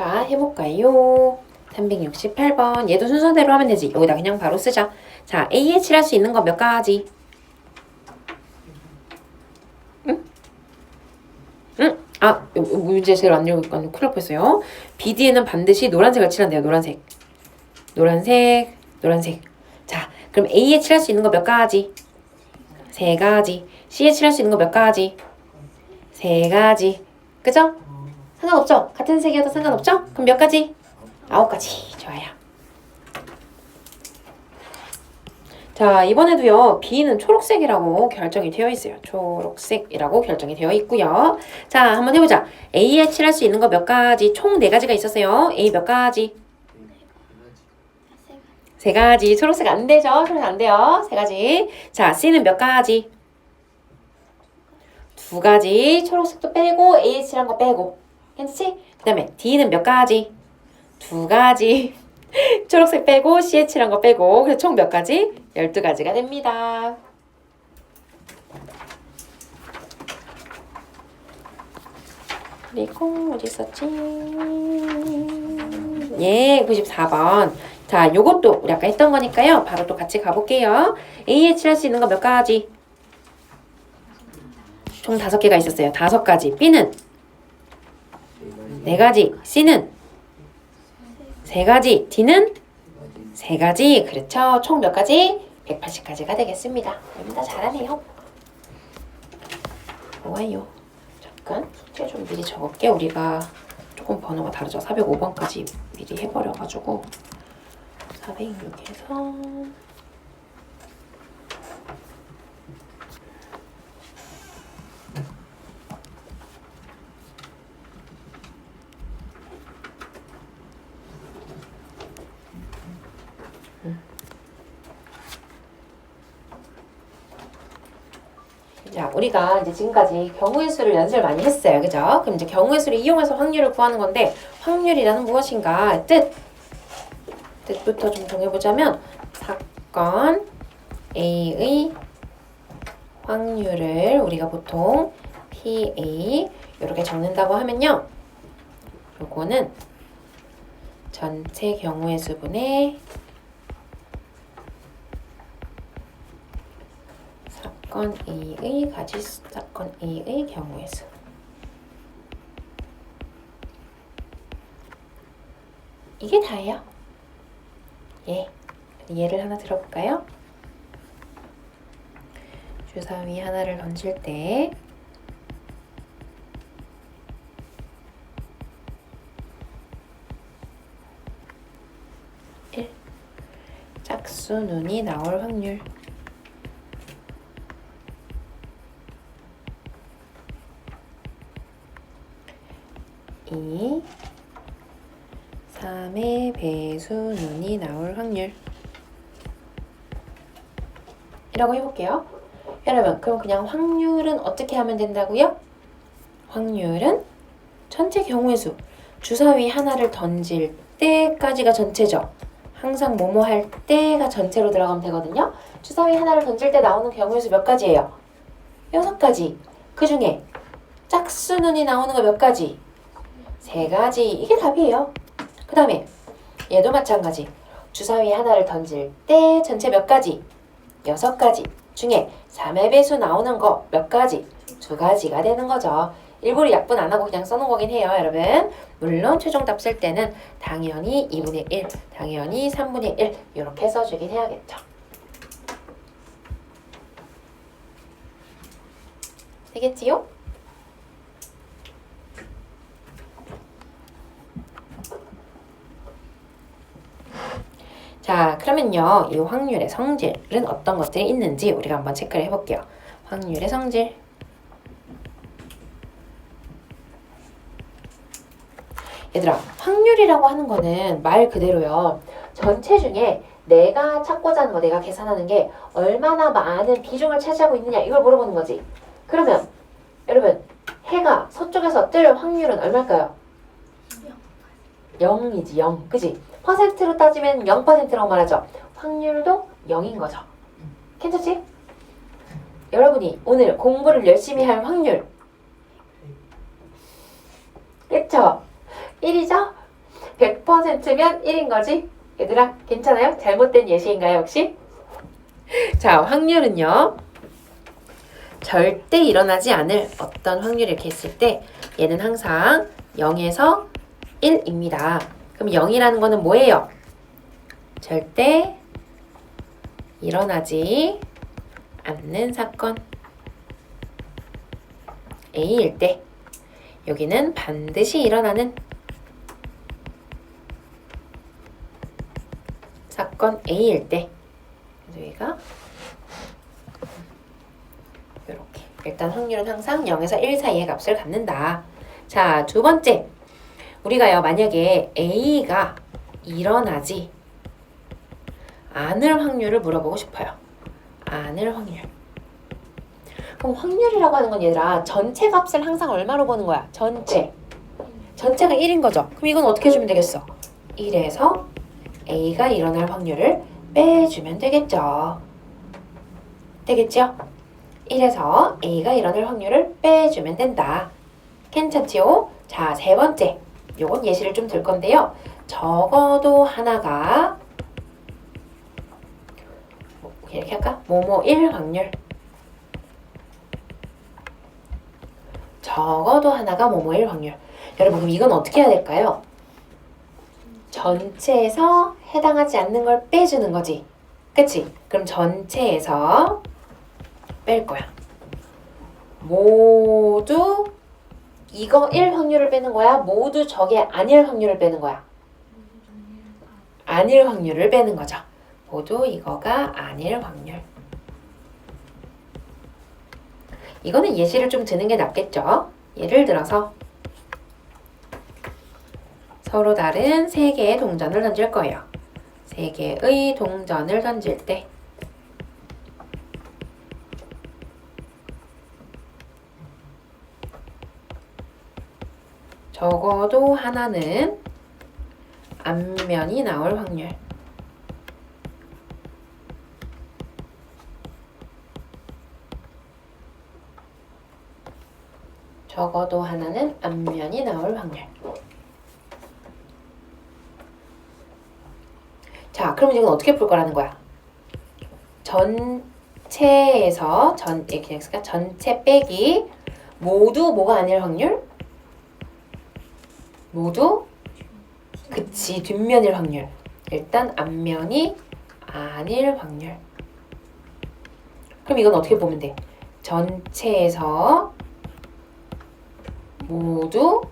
자, 해볼까요? 368번. 얘도 순서대로 하면 되지. 여기다 그냥 바로 쓰자. 자, A에 칠할 수 있는 거 몇 가지? 응? 응? 아, 문제 제일 안 읽으니까 큰일 날 뻔했어요. BD에는 반드시 노란색을 칠한대요. 노란색. 노란색, 노란색. 자, 그럼 A에 칠할 수 있는 거 몇 가지? 3가지. C에 칠할 수 있는 거 몇 가지? 3가지. 그죠? 상관없죠? 같은 색이어도 상관없죠? 그럼 몇 가지? 9가지. 좋아요. 자, 이번에도요. B는 초록색이라고 결정이 되어 있어요. 초록색이라고 결정이 되어 있고요. 자, 한번 해보자. A에 칠할 수 있는 거 몇 가지? 총 4가지가 있었어요. A 몇 가지? 3가지. 초록색 안 되죠? 초록색 안 돼요. 3가지. 자, C는 몇 가지? 2가지. 초록색도 빼고 A에 칠한 거 빼고. 괜찮지? 그 다음에 D는 몇 가지? 2가지. 초록색 빼고 C에 칠한 거 빼고. 그래서 총 몇 가지? 12가지가 됩니다. 그리고 어디 있었지? 예, 94번. 자, 요것도 우리 아까 했던 거니까요. 바로 또 같이 가볼게요. A에 칠할 수 있는 거 몇 가지? 총 5개가 있었어요. 5가지. B는 4가지. C는 3가지. D는 3가지. 그렇죠. 총 몇 가지? 180가지가 되겠습니다. 여러분 다 잘하네요. 좋아요. 잠깐 숙제 좀 미리 적을게. 우리가 조금 번호가 다르죠. 405번까지 미리 해버려가지고 406에서 자, 우리가 이제 지금까지 경우의 수를 연습을 많이 했어요. 그죠? 그럼 이제 경우의 수를 이용해서 확률을 구하는 건데, 확률이라는 무엇인가? 뜻부터 좀 정해보자면, 사건 A의 확률을 우리가 보통 PA 이렇게 적는다고 하면요. 요거는 전체 경우의 수분의 사건 A의 가지수, 사건 A의 경우의 수. 이게 다예요. 예. 예를 하나 들어볼까요? 주사위 하나를 던질 때 1. 짝수 눈이 나올 확률 2. 3의 배수 눈이 나올 확률 이라고 해볼게요. 여러분, 그럼 그냥 확률은 어떻게 하면 된다고요? 확률은 전체 경우의 수. 주사위 하나를 던질 때까지가 전체죠. 항상 뭐뭐 할 때가 전체로 들어가면 되거든요. 주사위 하나를 던질 때 나오는 경우의 수 몇 가지예요? 6가지. 그 중에 짝수 눈이 나오는 거 몇 가지? 3가지. 이게 답이에요. 그 다음에 얘도 마찬가지. 주사위 하나를 던질 때 전체 몇 가지? 6가지. 중에 3의 배수 나오는 거 몇 가지? 2가지가 되는 거죠. 일부러 약분 안 하고 그냥 써놓은 거긴 해요, 여러분. 물론 최종 답 쓸 때는 당연히 2분의 1, 당연히 3분의 1 이렇게 써주긴 해야겠죠. 되겠지요? 자, 그러면요. 이 확률의 성질은 어떤 것들이 있는지 우리가 한번 체크를 해볼게요. 확률의 성질. 얘들아, 확률이라고 하는 거는 말 그대로요. 전체 중에 내가 찾고자 하는 거, 내가 계산하는 게 얼마나 많은 비중을 차지하고 있느냐 이걸 물어보는 거지. 그러면 여러분, 해가 서쪽에서 뜰 확률은 얼마일까요? 0이지, 0. 그지? 퍼센트로 따지면 0%라고 말하죠. 확률도 0인 거죠. 괜찮지? 여러분이 오늘 공부를 열심히 할 확률. 그쵸? 1이죠? 100%면 1인 거지? 얘들아, 괜찮아요? 잘못된 예시인가요, 혹시? 자, 확률은요. 절대 일어나지 않을 어떤 확률 이렇게 했을 때 얘는 항상 0에서 1입니다. 그럼 0이라는 거는 뭐예요? 절대 일어나지 않는 사건 A일 때 여기는 반드시 일어나는 사건 A일 때 여기가 이렇게 일단 확률은 항상 0에서 1 사이의 값을 갖는다. 자, 두 번째 우리가요 만약에 A가 일어나지 않을 확률을 물어보고 싶어요. 않을 확률. 그럼 확률이라고 하는 건 얘들아 전체 값을 항상 얼마로 보는 거야? 전체. 전체가 1인 거죠. 그럼 이건 어떻게 해주면 되겠어? 1에서 A가 일어날 확률을 빼주면 되겠죠. 되겠죠? 1에서 A가 일어날 확률을 빼주면 된다. 괜찮지요? 자, 세 번째. 요건 예시를 좀 들 건데요. 적어도 하나가 이렇게 할까? 뭐뭐 1 확률. 적어도 하나가 뭐뭐 1 확률. 여러분 그럼 이건 어떻게 해야 될까요? 전체에서 해당하지 않는 걸 빼주는 거지. 그치? 그럼 전체에서 뺄 거야. 모두 이거 1 확률을 빼는 거야? 모두 저게 아닐 확률을 빼는 거야? 아닐 확률을 빼는 거죠. 모두 이거가 아닐 확률. 이거는 예시를 좀 드는 게 낫겠죠? 예를 들어서 서로 다른 세 개의 동전을 던질 거예요. 세 개의 동전을 던질 때 적어도 하나는 앞면이 나올 확률. 적어도 하나는 앞면이 나올 확률. 자, 그럼 이건 어떻게 풀 거라는 거야? 전체에서 이렇게 했을까? 전체 빼기 모두 뭐가 아닐 확률? 모두 그치 뒷면일 확률. 일단 앞면이 아닐 확률. 그럼 이건 어떻게 보면 돼? 전체에서 모두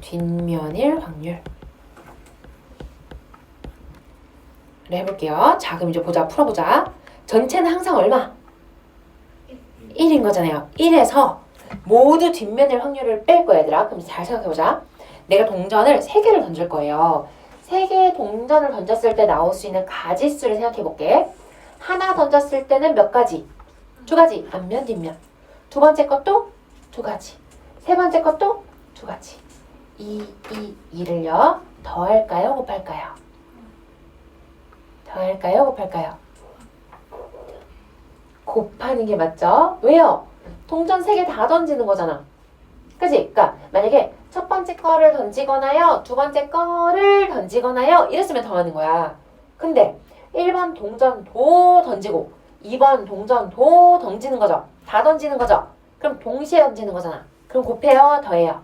뒷면일 확률. 해볼게요. 자, 그럼 이제 보자. 풀어보자. 전체는 항상 얼마? 1인 거잖아요. 1에서 모두 뒷면일 확률을 뺄 거야, 얘들아. 그럼 잘 생각해보자. 내가 동전을 3개를 던질 거예요. 3개의 동전을 던졌을 때 나올 수 있는 가지수를 생각해볼게. 하나 던졌을 때는 몇 가지? 2가지. 앞면, 뒷면. 두 번째 것도 2가지. 세 번째 것도 2가지. 2를요. 더할까요? 곱할까요? 더할까요? 곱할까요? 곱하는 게 맞죠? 왜요? 동전 3개 다 던지는 거잖아. 그치? 그러니까 만약에 첫 번째 거를 던지거나요, 두 번째 거를 던지거나요 이랬으면 더하는 거야. 근데 1번 동전도 던지고 2번 동전도 던지는 거죠. 다 던지는 거죠. 그럼 동시에 던지는 거잖아. 그럼 곱해요? 더해요?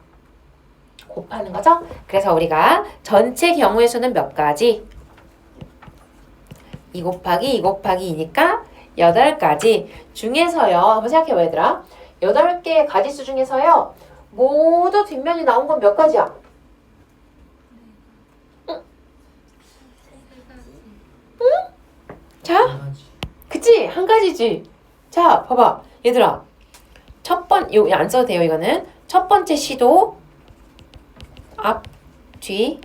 곱하는 거죠. 그래서 우리가 전체 경우의 수는 몇 가지? 2 곱하기 2 곱하기 2니까 8가지 중에서요. 한번 생각해봐 얘들아. 8개의 가지수 중에서요. 모두 뒷면이 나온 건 몇 가지야? 응? 응? 자? 그치? 한 가지지. 자, 봐봐. 얘들아. 이거 안 써도 돼요, 이거는. 첫 번째 시도 앞, 뒤.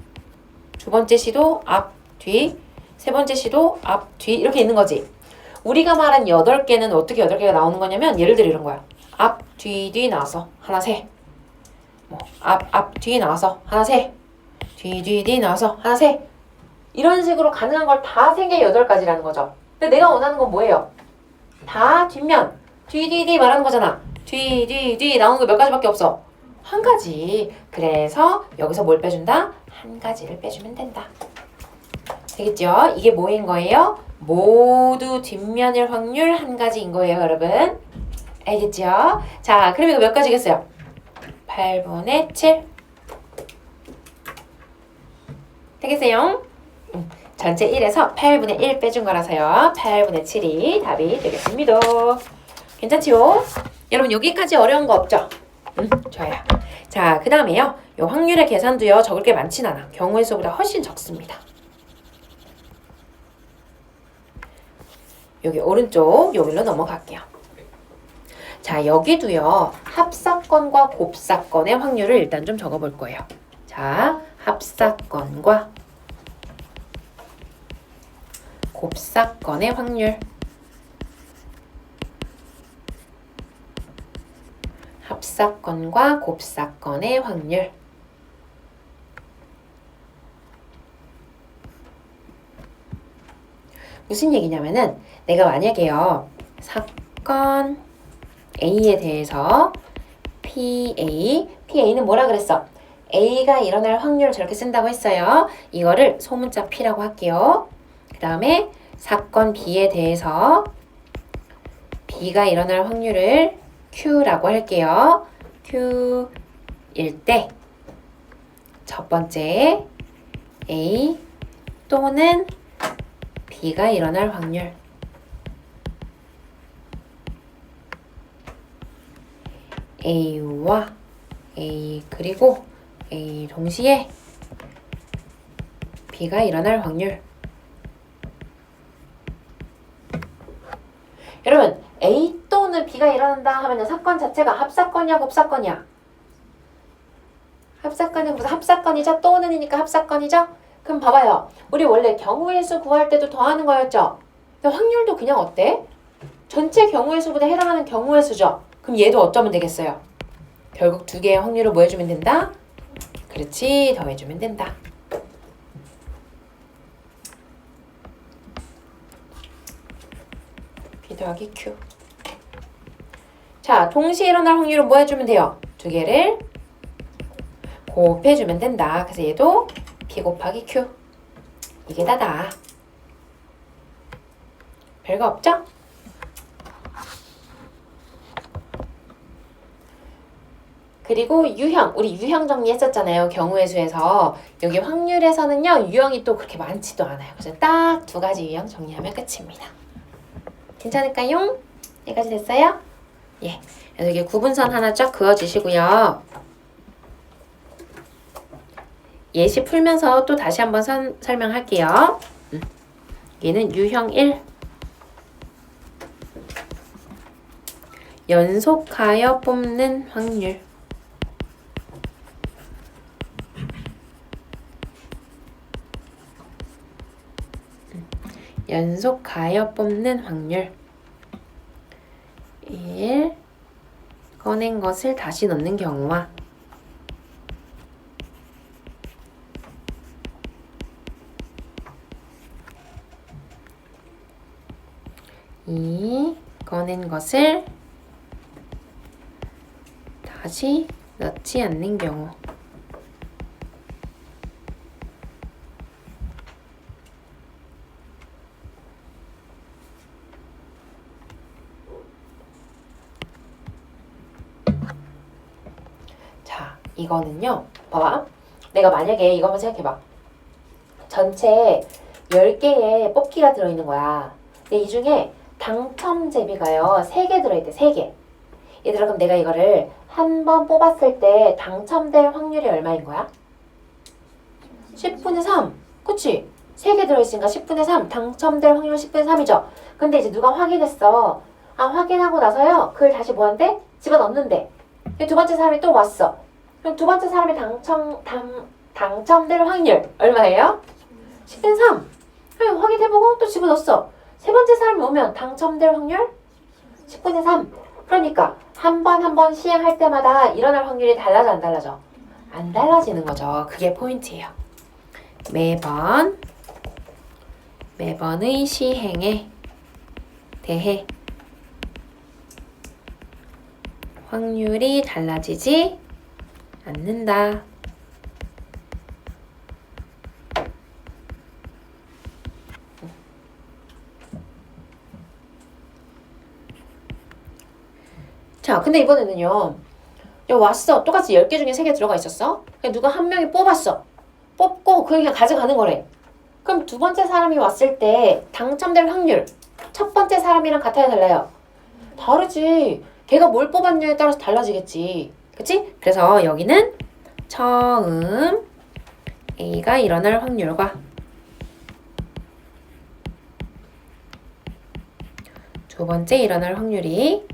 두 번째 시도 앞, 뒤. 세 번째 시도 앞, 뒤 이렇게 있는 거지. 우리가 말한 8개는 어떻게 8개가 나오는 거냐면 예를 들어 이런 거야. 앞, 뒤 나와서 하나 세. 앞, 뒤 나와서 하나 세. 뒤 나와서 하나 세. 이런 식으로 가능한 걸 다 생겨 8가지라는 거죠. 근데 내가 원하는 건 뭐예요? 다 뒷면. 뒤 말하는 거잖아. 뒤 나오는 거 몇 가지밖에 없어. 한 가지. 그래서 여기서 뭘 빼준다? 한 가지를 빼주면 된다. 되겠죠? 이게 뭐인 거예요? 모두 뒷면일 확률 한 가지인 거예요, 여러분. 알겠죠? 자, 그럼 이거 몇 가지겠어요? 8분의 7. 되겠어요? 전체 1에서 8분의 1 빼준 거라서요. 8분의 7이 답이 되겠습니다. 괜찮지요? 여러분 여기까지 어려운 거 없죠? 좋아요. 자, 그 다음에요. 요 확률의 계산도요. 적을 게 많진 않아. 경우의 수보다 훨씬 적습니다. 여기 오른쪽 여기로 넘어갈게요. 자, 여기도요. 합사건과 곱사건의 확률을 일단 좀 적어볼 거예요. 자, 합사건과 곱사건의 확률. 합사건과 곱사건의 확률. 무슨 얘기냐면은 내가 만약에요. 사건 A에 대해서 PA는 뭐라 그랬어? A가 일어날 확률을 저렇게 쓴다고 했어요. 이거를 소문자 P라고 할게요. 그 다음에 사건 B에 대해서 B가 일어날 확률을 Q라고 할게요. Q일 때 첫 번째 A 또는 B가 일어날 확률. A와 A 그리고 A 동시에 B가 일어날 확률. 여러분 A 또는 B가 일어난다 하면 사건 자체가 합사건이야 곱사건이야? 합사건이 무슨 합사건이죠? 또는이니까 합사건이죠? 그럼 봐봐요. 우리 원래 경우의 수 구할 때도 더하는 거였죠? 근데 확률도 그냥 어때? 전체 경우의 수보다 해당하는 경우의 수죠? 그럼 얘도 어쩌면 되겠어요? 결국 두 개의 확률을 뭐 해주면 된다? 그렇지, 더해주면 된다. P 더하기 Q. 자, 동시에 일어날 확률은 뭐 해주면 돼요? 두 개를 곱해주면 된다. 그래서 얘도 P 곱하기 Q. 이게 다다. 별거 없죠? 그리고 유형, 우리 유형 정리했었잖아요. 경우의 수에서. 여기 확률에서는요. 유형이 또 그렇게 많지도 않아요. 그래서 딱 두 가지 유형 정리하면 끝입니다. 괜찮을까요? 여기까지 됐어요? 예. 그래서 이게 구분선 하나 쫙 그어주시고요. 예시 풀면서 또 다시 한번 설명할게요. 여기는 유형 1. 연속하여 뽑는 확률. 연속하여 뽑는 확률. 1. 꺼낸 것을 다시 넣는 경우와 2. 꺼낸 것을 다시 넣지 않는 경우. 자, 이거는요. 봐봐. 내가 만약에 이거 한번 생각해봐. 전체 10개의 뽑기가 들어있는 거야. 근데 이 중에 당첨 제비가요. 3개 들어있대. 3개. 얘들아, 그럼 내가 이거를 한 번 뽑았을 때 당첨될 확률이 얼마인 거야? 10분의 3. 그치? 3개 들어있으니까 10분의 3. 당첨될 확률 10분의 3이죠? 근데 이제 누가 확인했어. 아, 확인하고 나서요. 그걸 다시 뭐한대? 집어넣는데. 두 번째 사람이 또 왔어. 그럼 두 번째 사람이 당첨될 확률 얼마예요? 10분의 3. 그럼 확인해보고 또 집어넣었어. 세 번째 사람이 오면 당첨될 확률? 10분의 3. 그러니까 한 번 시행할 때마다 일어날 확률이 달라져 안 달라져? 안 달라지는 거죠. 그게 포인트예요. 매번의 시행에 대해 확률이 달라지지 않는다. 자, 근데 이번에는요. 여기 왔어. 똑같이 10개 중에 3개 들어가 있었어. 그냥 누가 한 명이 뽑았어. 뽑고 그냥 가져가는 거래. 그럼 두 번째 사람이 왔을 때 당첨될 확률 첫 번째 사람이랑 같아야 달라요? 다르지. 걔가 뭘 뽑았냐에 따라서 달라지겠지. 그치? 그래서 여기는 처음 A가 일어날 확률과 두 번째 일어날 확률이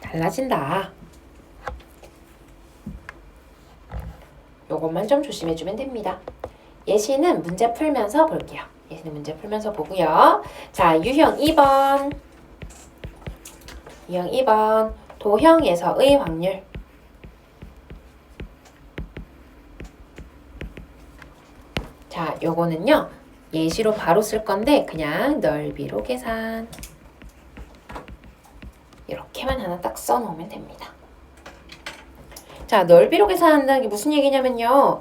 달라진다. 요것만 좀 조심해주면 됩니다. 예시는 문제 풀면서 볼게요. 예시는 문제 풀면서 보고요. 자, 유형 2번. 유형 2번. 도형에서의 확률. 자, 요거는요. 예시로 바로 쓸 건데 그냥 넓이로 계산. 이렇게만 하나 딱 써놓으면 됩니다. 자, 넓이로 계산한다는 게 무슨 얘기냐면요.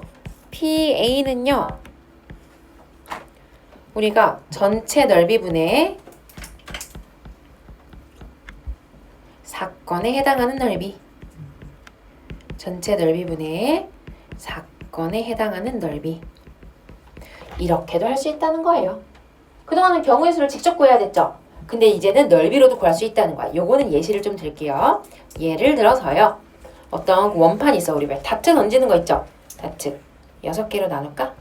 PA는요. 우리가 전체 넓이분의 사건에 해당하는 넓이. 전체 넓이분의 사건에 해당하는 넓이. 이렇게도 할 수 있다는 거예요. 그동안은 경우의 수를 직접 구해야 됐죠. 근데 이제는 넓이로도 구할 수 있다는 거야. 요거는 예시를 좀 들게요. 예를 들어서요. 어떤 원판이 있어. 우리 왜 다트 던지는 거 있죠? 다트 6개로 나눌까?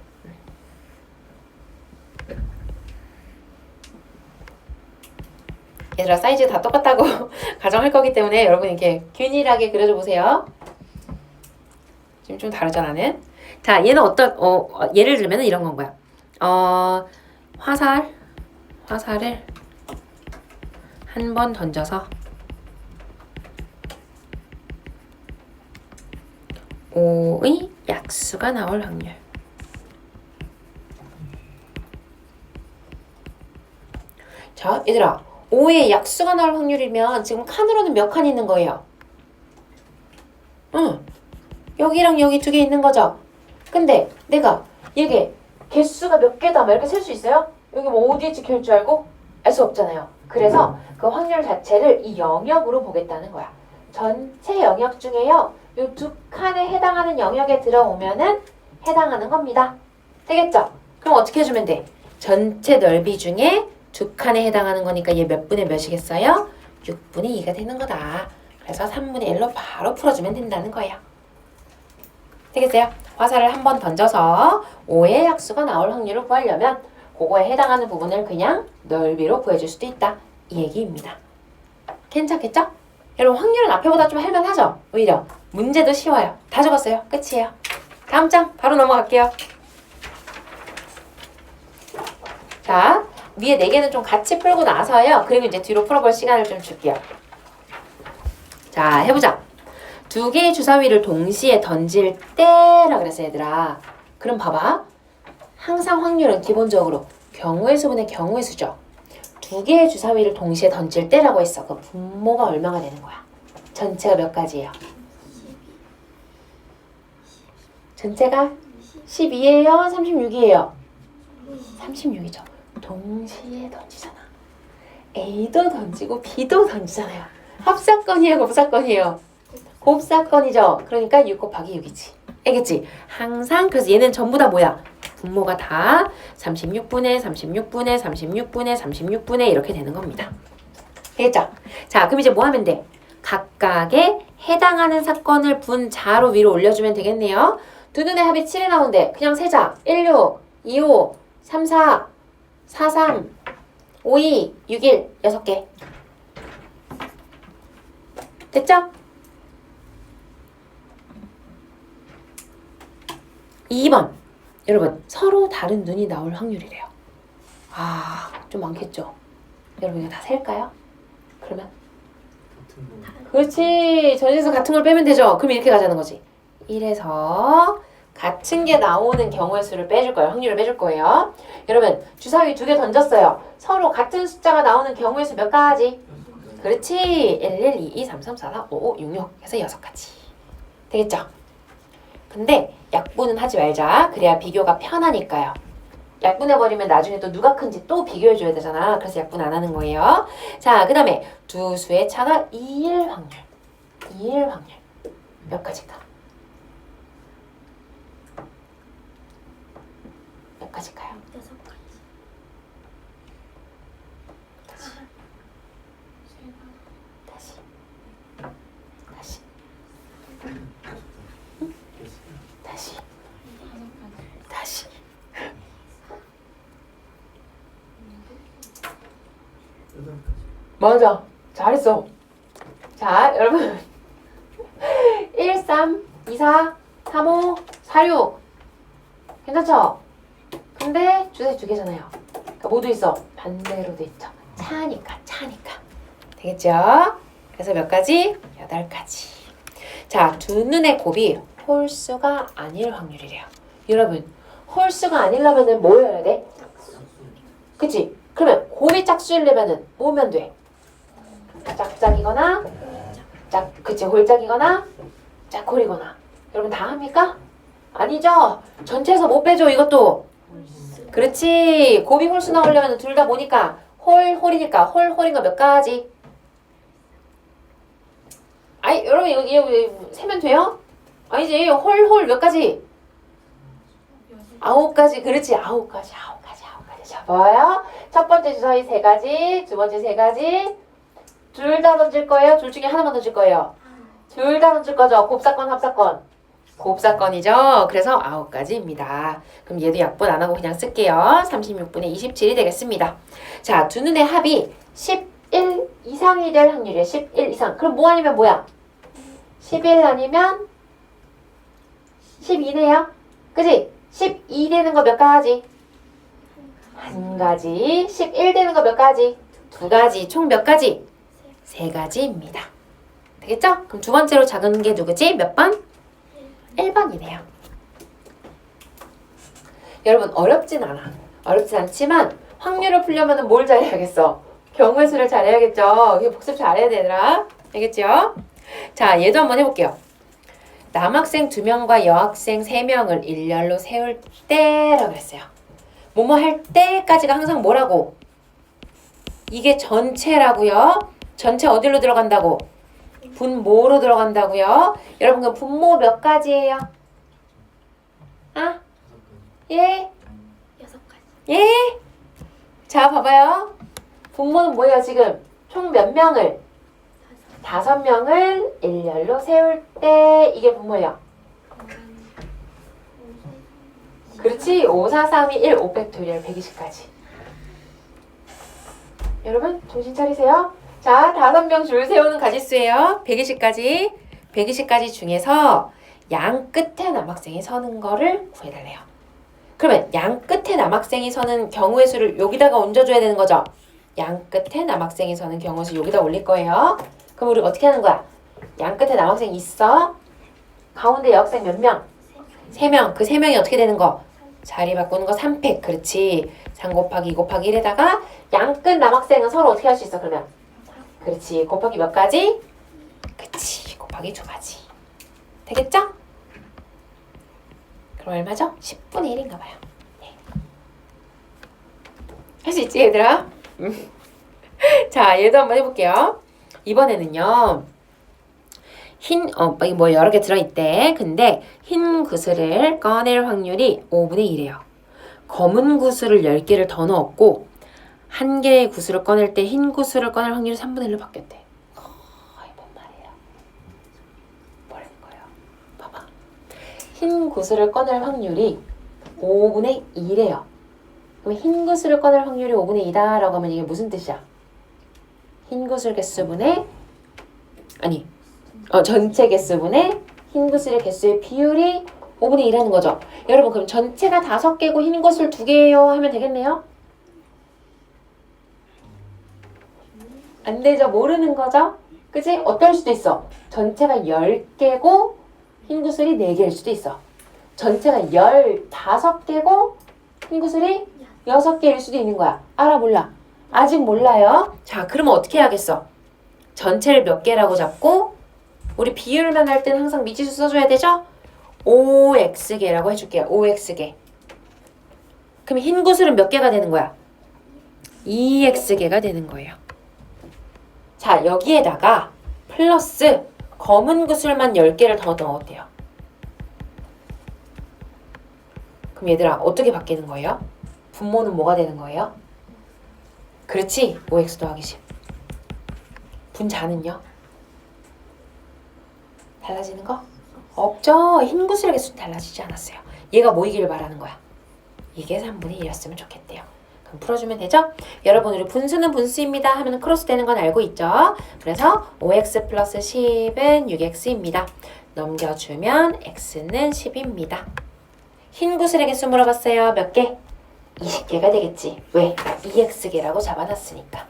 얘들아 사이즈 다 똑같다고 가정할 거기 때문에 여러분 이렇게 균일하게 그려줘 보세요. 지금 좀 다르죠 나는? 자, 얘는 예를 들면 이런 건 거야. 화살을 한 번 던져서 5의 약수가 나올 확률. 자, 얘들아 5의 약수가 나올 확률이면 지금 칸으로는 몇 칸 있는 거예요? 응, 여기랑 여기 2개 있는 거죠? 근데 내가 이게 개수가 몇 개다 막 이렇게 셀 수 있어요? 여기 뭐 어디에 찍혀있을 줄 알고? 알 수 없잖아요. 그래서 그 확률 자체를 이 영역으로 보겠다는 거야. 전체 영역 중에요. 이 2칸에 해당하는 영역에 들어오면은 해당하는 겁니다. 되겠죠? 그럼 어떻게 해주면 돼? 전체 넓이 중에 2칸에 해당하는 거니까 얘 몇 분의 몇이겠어요? 6분의 2가 되는 거다. 그래서 3분의 1로 바로 풀어주면 된다는 거예요. 되겠어요? 화살을 한 번 던져서 5의 약수가 나올 확률을 구하려면 그거에 해당하는 부분을 그냥 넓이로 구해줄 수도 있다. 이 얘기입니다. 괜찮겠죠? 여러분 확률은 앞에보다 좀 할만하죠? 오히려 문제도 쉬워요. 다 적었어요. 끝이에요. 다음 장 바로 넘어갈게요. 자, 위에 4개는 좀 같이 풀고 나서요. 그리고 이제 뒤로 풀어볼 시간을 좀 줄게요. 자, 해보자. 2개의 주사위를 동시에 던질 때라 그랬어 얘들아. 그럼 봐봐. 항상 확률은 기본적으로 경우의 수분의 경우의 수죠. 2개의 주사위를 동시에 던질 때라고 했어. 그 분모가 얼마가 되는 거야? 전체가 몇 가지예요? 전체가 12예요? 36이에요? 36이죠. 동시에 던지잖아. A도 던지고 B도 던지잖아요. 합사건이에요? 곱사건이에요? 곱사건이죠. 그러니까 6 곱하기 6이지. 알겠지? 항상 그래서 얘는 전부 다 뭐야? 분모가 다 36분의 36분의 36분의 36분의 이렇게 되는 겁니다. 알겠죠? 자, 그럼 이제 뭐 하면 돼? 각각에 해당하는 사건을 분자로 위로 올려주면 되겠네요. 두 눈의 합이 7이 나오는데 그냥 세자. 16, 25, 34, 43, 52, 61, 6개. 됐죠? 2번. 여러분 서로 다른 눈이 나올 확률이래요. 아, 좀 많겠죠? 여러분 이거 다 셀까요? 그러면? 그렇지. 전체에서 같은 걸 빼면 되죠. 그럼 이렇게 가자는 거지. 1에서 같은 게 나오는 경우의 수를 빼줄 거예요. 확률을 빼줄 거예요. 여러분 주사위 2개 던졌어요. 서로 같은 숫자가 나오는 경우의 수 몇 가지? 그렇지. 1, 1, 2, 2, 3, 3, 4, 4, 5, 5, 6, 6 해서 6가지. 되겠죠? 근데 약분은 하지 말자. 그래야 비교가 편하니까요. 약분해버리면 나중에 또 누가 큰지 또 비교해줘야 되잖아. 그래서 약분 안 하는 거예요. 자, 그 다음에 두 수의 차가 2일 확률. 2일 확률. 몇 가지일까? 몇 가지일까요? 6가지. 다시. 다시. 다시. 다시. 맞아. 잘했어. 자, 여러분. 1, 3, 2, 4, 3, 5, 4, 6. 괜찮죠? 근데 주사위 두 개잖아요. 그러니까 모두 있어. 반대로 돼 있죠. 차니까. 되겠죠? 그래서 몇 가지? 8가지. 자, 두 눈의 곱이 홀수가 아닐 확률이래요. 여러분, 홀수가 아니려면은 뭐 해야 돼? 그치? 그러면 곱이 짝수이려면은 뭐면 돼? 짝짝이거나 그치, 홀짝이거나 짝홀이거나. 여러분 다 합니까? 아니죠? 전체에서 못 빼줘 이것도. 그렇지. 곱이 홀수 나오려면 둘 다 뭐니까? 홀이니까 홀인 거 몇 가지? 아니 여러분 이거 세면 돼요? 아니지. 홀 몇 가지? 9가지. 그렇지. 9가지. 자, 봐요. 첫 번째 주사위 3가지, 두 번째 3가지. 둘 다 던질 거예요? 둘 중에 하나만 던질 거예요? 둘 다 던질 거죠? 곱사건, 합사건? 곱사건이죠? 그래서 9가지입니다. 그럼 얘도 약분 안 하고 그냥 쓸게요. 36분의 27이 되겠습니다. 자, 두 눈의 합이 11 이상이 될 확률이에요. 11 이상. 그럼 뭐 아니면 뭐야? 11 아니면 12네요? 그지? 12 되는 거 몇 가지? 한 가지. 11 되는 거 몇 가지? 2가지. 총 몇 가지? 3가지입니다. 되겠죠? 그럼 두 번째로 작은 게 누구지? 몇 번? 1번이네요. 여러분 어렵진 않지만 확률을 풀려면 뭘 잘해야겠어? 경우의 수를 잘해야겠죠? 이거 복습 잘해야 되더라. 알겠죠? 자, 얘도 한번 해볼게요. 남학생 2명과 여학생 3명을 일렬로 세울 때라고 그랬어요. 뭐뭐 할 때까지가 항상 뭐라고? 이게 전체라고요. 전체 어디로 들어간다고? 분모로 들어간다고요. 여러분 그 분모 몇 가지예요? 아? 예? 6가지. 예? 자, 봐봐요. 분모는 뭐예요, 지금? 총 몇 명을? 5명을 일렬로 세울 때 이게 분모예요. 그렇지. 5, 4, 3, 2, 1, 500도리얼 120까지. 여러분 정신 차리세요. 자, 5명 줄 세우는 가지수예요. 120까지. 120까지 중에서 양 끝에 남학생이 서는 거를 구해달래요. 그러면 양 끝에 남학생이 서는 경우의 수를 여기다가 얹어줘야 되는 거죠. 양 끝에 남학생이 서는 경우의 수 여기다 올릴 거예요. 그럼 우리 어떻게 하는 거야? 양 끝에 남학생 있어. 가운데 여학생 몇 명? 3명. 그 3명이 어떻게 되는 거? 자리 바꾸는 거 3팩. 그렇지. 3 곱하기 2 곱하기 1에다가 양 끝 남학생은 서로 어떻게 할 수 있어 그러면? 그렇지. 곱하기 몇 가지? 그치. 곱하기 2가지. 되겠죠? 그럼 얼마죠? 10분의 1인가 봐요. 네. 할 수 있지 얘들아? 자, 얘도 한번 해볼게요. 이번에는요. 뭐 여러 개 들어있대. 근데 흰 구슬을 꺼낼 확률이 5분의 1이에요. 검은 구슬을 10개를 더 넣었고 한 개의 구슬을 꺼낼 때 흰 구슬을 꺼낼 확률이 3분의 1로 바뀌었대. 뭔 말이에요? 뭐라는 거예요? 봐봐. 흰 구슬을 꺼낼 확률이 5분의 2래요. 그럼 흰 구슬을 꺼낼 확률이 5분의 2다 라고 하면 이게 무슨 뜻이야? 흰 구슬 개수분의 전체 개수분의 흰 구슬의 개수의 비율이 5분의 2라는 거죠. 여러분 그럼 전체가 5개고 흰 구슬 2개예요 하면 되겠네요? 안 되죠. 모르는 거죠. 그치? 어떨 수도 있어. 전체가 10개고 흰 구슬이 4개일 수도 있어. 전체가 15개고 흰 구슬이 6개일 수도 있는 거야. 알아 몰라? 아직 몰라요. 자, 그러면 어떻게 해야겠어? 전체를 몇 개라고 잡고 우리 비율만 할 때는 항상 미지수 써줘야 되죠? OX개라고 해줄게요. OX개. 그럼 흰 구슬은 몇 개가 되는 거야? 2X개가 되는 거예요. 자, 여기에다가 플러스 검은 구슬만 10개를 더 넣었대요. 그럼 얘들아 어떻게 바뀌는 거예요? 분모는 뭐가 되는 거예요? 그렇지, 5x 더하기 10. 분자는요? 달라지는 거? 없죠. 흰 구슬의 개수는 달라지지 않았어요. 얘가 뭐이길 바라는 거야? 이게 3분의 1이었으면 좋겠대요. 그럼 풀어주면 되죠? 여러분 우리 분수는 분수입니다 하면 크로스 되는 건 알고 있죠? 그래서 5x 플러스 10은 6x입니다. 넘겨주면 x는 10입니다. 흰 구슬의 개수 물어봤어요. 몇 개? 20개가 되겠지. 왜? 2x개라고 잡아놨으니까.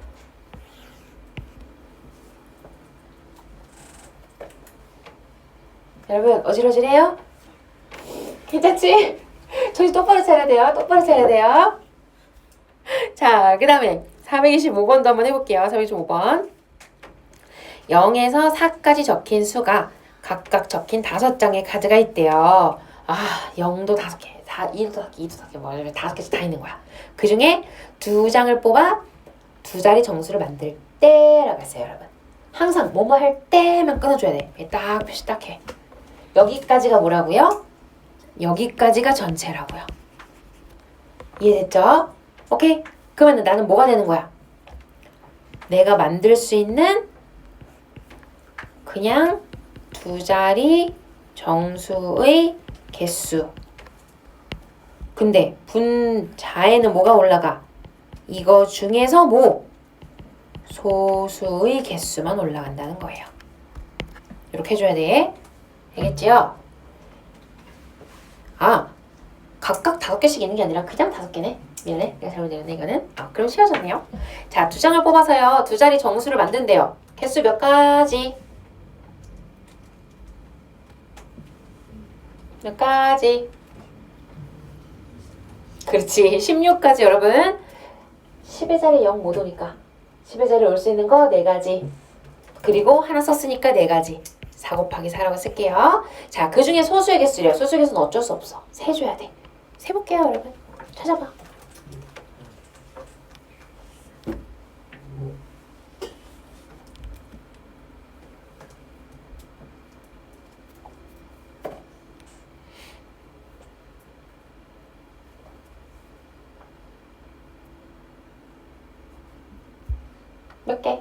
여러분 어질어질해요? 괜찮지? 정신 똑바로 차려야 돼요. 똑바로 차려야 돼요. 자, 그 다음에 425번도 한번 해볼게요. 425번. 0에서 4까지 적힌 수가 각각 적힌 5장의 카드가 있대요. 아, 0도 5개, 1도 5개, 2도 5개, 뭐 5개씩 다 있는 거야. 그 중에 2장을 뽑아 2자리 정수를 만들 때라고 했어요, 여러분. 항상 뭐뭐 할 때만 끊어줘야 돼. 딱 표시 딱 해. 여기까지가 뭐라고요? 여기까지가 전체라고요. 이해됐죠? 오케이? 그러면 나는 뭐가 되는 거야? 내가 만들 수 있는 그냥 2자리 정수의 개수. 근데 분자에는 뭐가 올라가? 이거 중에서 뭐? 소수의 개수만 올라간다는 거예요. 이렇게 해줘야 돼. 알겠지요? 아, 각각 5개씩 있는 게 아니라 그냥 5개네. 미안해. 내가 잘못했네 이거는. 그럼 쉬워졌네요. 자, 2장을 뽑아서요. 2자리 정수를 만든대요. 개수 몇 가지? 몇 가지? 그렇지. 16가지 여러분. 10의 자리 0 못 오니까 10의 자리 올 수 있는 거 4가지. 그리고 하나 썼으니까 4가지. 4 곱하기 4라고 쓸게요. 자, 그 중에 소수의 개수래요. 소수의 개수는 어쩔 수 없어. 세줘야 돼. 세볼게요, 여러분. 찾아봐. 몇 개?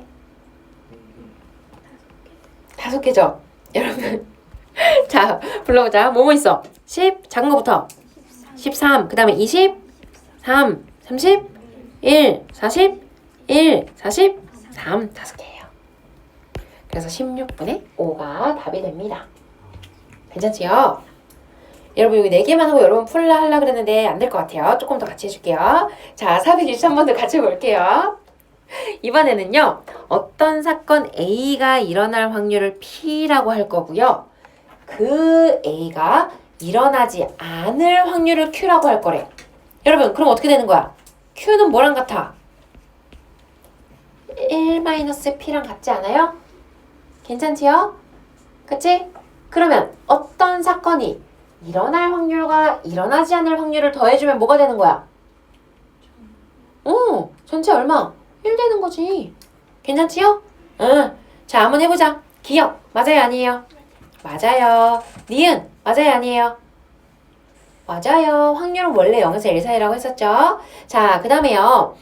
5개죠? 여러분. 자, 불러보자. 뭐뭐 있어? 10, 작은 거부터. 13, 그 다음에 20, 3, 30, 1, 40, 1, 40, 3, 5개예요. 그래서 16분의 5가 답이 됩니다. 괜찮지요? 여러분 여기 4개만 하고 여러분 풀라 하려고 그랬는데 안 될 것 같아요. 조금 더 같이 해줄게요. 자, 423번도 같이 볼게요. 이번에는요. 어떤 사건 A가 일어날 확률을 P라고 할 거고요. 그 A가 일어나지 않을 확률을 Q라고 할 거래. 여러분 그럼 어떻게 되는 거야? Q는 뭐랑 같아? 1-P랑 같지 않아요? 괜찮지요? 그치? 그러면 어떤 사건이 일어날 확률과 일어나지 않을 확률을 더해주면 뭐가 되는 거야? 전체 얼마? 1 되는 거지. 괜찮지요? 응. 자, 한번 해보자. 기억. 맞아요, 아니에요? 맞아요. 니은. 맞아요, 아니에요? 맞아요. 확률은 원래 0에서 1 사이라고 했었죠. 자, 그 다음에요.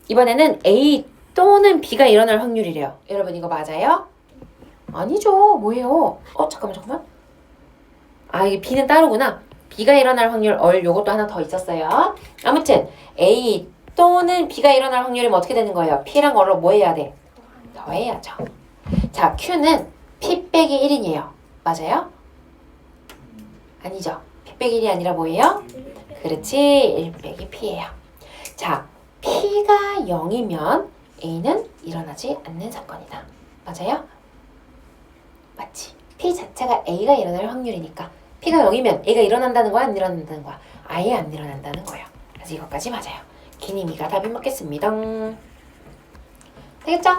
이번에는 A 또는 B가 일어날 확률이래요. 여러분 이거 맞아요? 아니죠. 뭐예요? 잠깐만. 이게 B는 따로구나. B가 일어날 확률 요것도 하나 더 있었어요. 아무튼 A 또는 B가 일어날 확률이면 어떻게 되는 거예요? P랑 얼로 뭐 해야 돼? 더해야죠. 자, Q는 P 빼기 1이에요. 맞아요? 아니죠. P 빼기 1이 아니라 뭐예요? 그렇지. 1 빼기 P예요. 자, P가 0이면 A는 일어나지 않는 사건이다. 맞아요? 맞지. P 자체가 A가 일어날 확률이니까 P가 0이면 A가 일어난다는 거야? 안 일어난다는 거야? 아예 안 일어난다는 거예요. 그래서 이것까지 맞아요. 기니미가 답이 맞겠습니다. 되겠죠?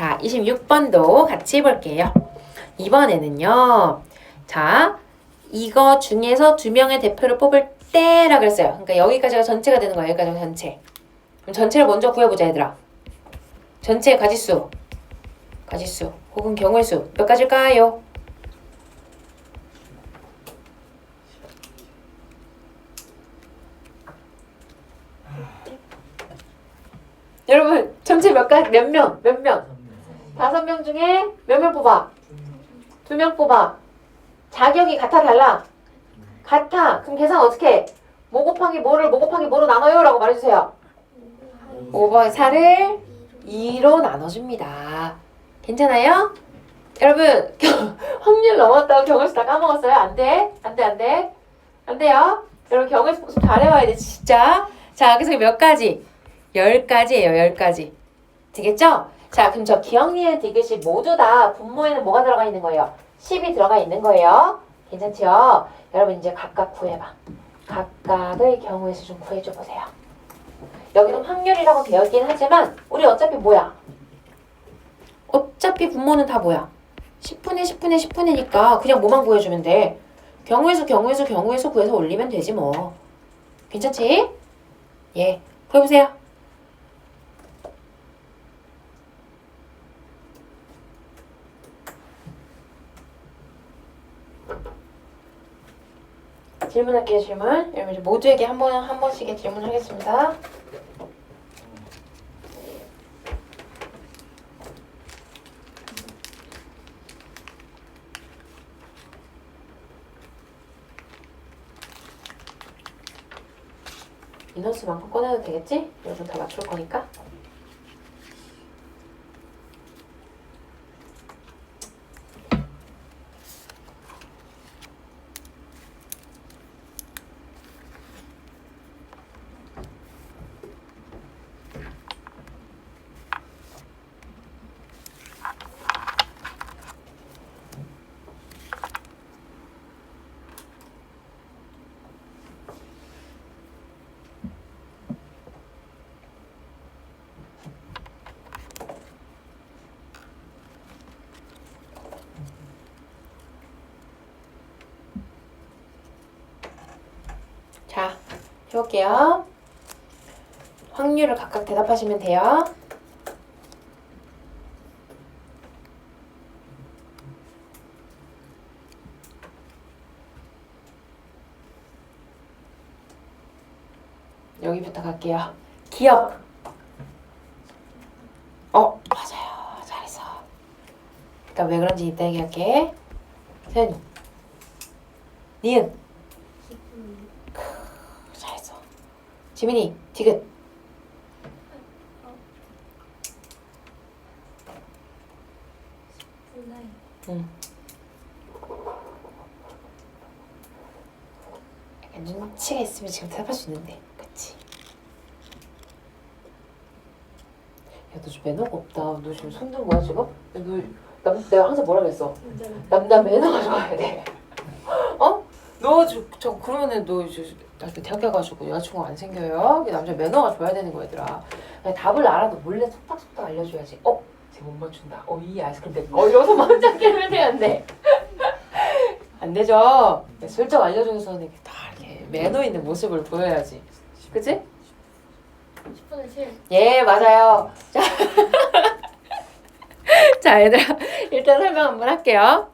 자, 26번도 같이 볼게요. 이번에는요. 자, 이거 중에서 2명의 대표를 뽑을 때라 그랬어요. 그러니까 여기까지가 전체가 되는 거예요. 여기까지가 전체. 그럼 전체를 먼저 구해보자, 얘들아. 전체의 가지수 혹은 경우의 수 몇 가지일까요? 여러분 전체 몇 명? 5명 중에 몇 명 뽑아? 2명 뽑아. 자격이 같아 달라? 같아. 그럼 계산 어떻게 해? 뭐 곱하기 뭐로 나눠요? 라고 말해주세요. 5 곱하기 4를 2로 나눠줍니다. 괜찮아요? 여러분 확률 넘었다고 경우수 다 까먹었어요? 안 돼. 안 돼요. 여러분 경우수 복습 잘 해와야 돼 진짜. 자, 그래서 몇 가지? 10가지예요. 10가지. 되겠죠? 자, 그럼 저 기억, 니은, 디귿이 모두 다 분모에는 뭐가 들어가 있는 거예요? 10이 들어가 있는 거예요. 괜찮죠? 여러분 이제 각각 구해봐. 각각의 경우의 수 좀 구해줘 보세요. 여기는 확률이라고 되어 있긴 하지만 우리 어차피 뭐야? 어차피 분모는 다 뭐야? 10분의 10분의 10분이니까 그냥 뭐만 구해주면 돼. 경우의 수 구해서 올리면 되지 뭐. 괜찮지? 예, 구해보세요. 질문할게요, 질문. 여러분 이제 모두에게 한 번씩의 질문하겠습니다. 인원수만큼 꺼내도 되겠지? 여러분 다 맞출 거니까. 자, 해볼게요. 확률을 각각 대답하시면 돼요. 여기부터 갈게요. 기억. 맞아요. 잘했어. 그러니까 왜 그런지 이따 얘기할게. 세연이. 니은. 잘했어. 지민이. 디귿. 응. 약간 눈치가 있으면 지금 대답할 수 있는데, 그치? 야, 너 좀 매너가 없다. 너 지금 손든 거야 지금? 내가 항상 뭐라 그랬어? 남자 매너가 좋아야 돼. 어? 너 그러면은 너 이제 나중에 대학 가가지고 여자친구 안 생겨요? 남자 매너가 좋아야 되는 거 얘들아. 답을 알아도 몰래 속닥속닥 알려줘야지. 쟤 못 맞춘다. 이 아이스크림 내 거. 이러고서 먼저 깨면 되는데. 안 되죠? 슬쩍 알려주고서는 다 이렇게 매너 있는 모습을 보여야지. 그치? 10분의 7. 예, 맞아요. 자, 자, 얘들아. 일단 설명 한번 할게요.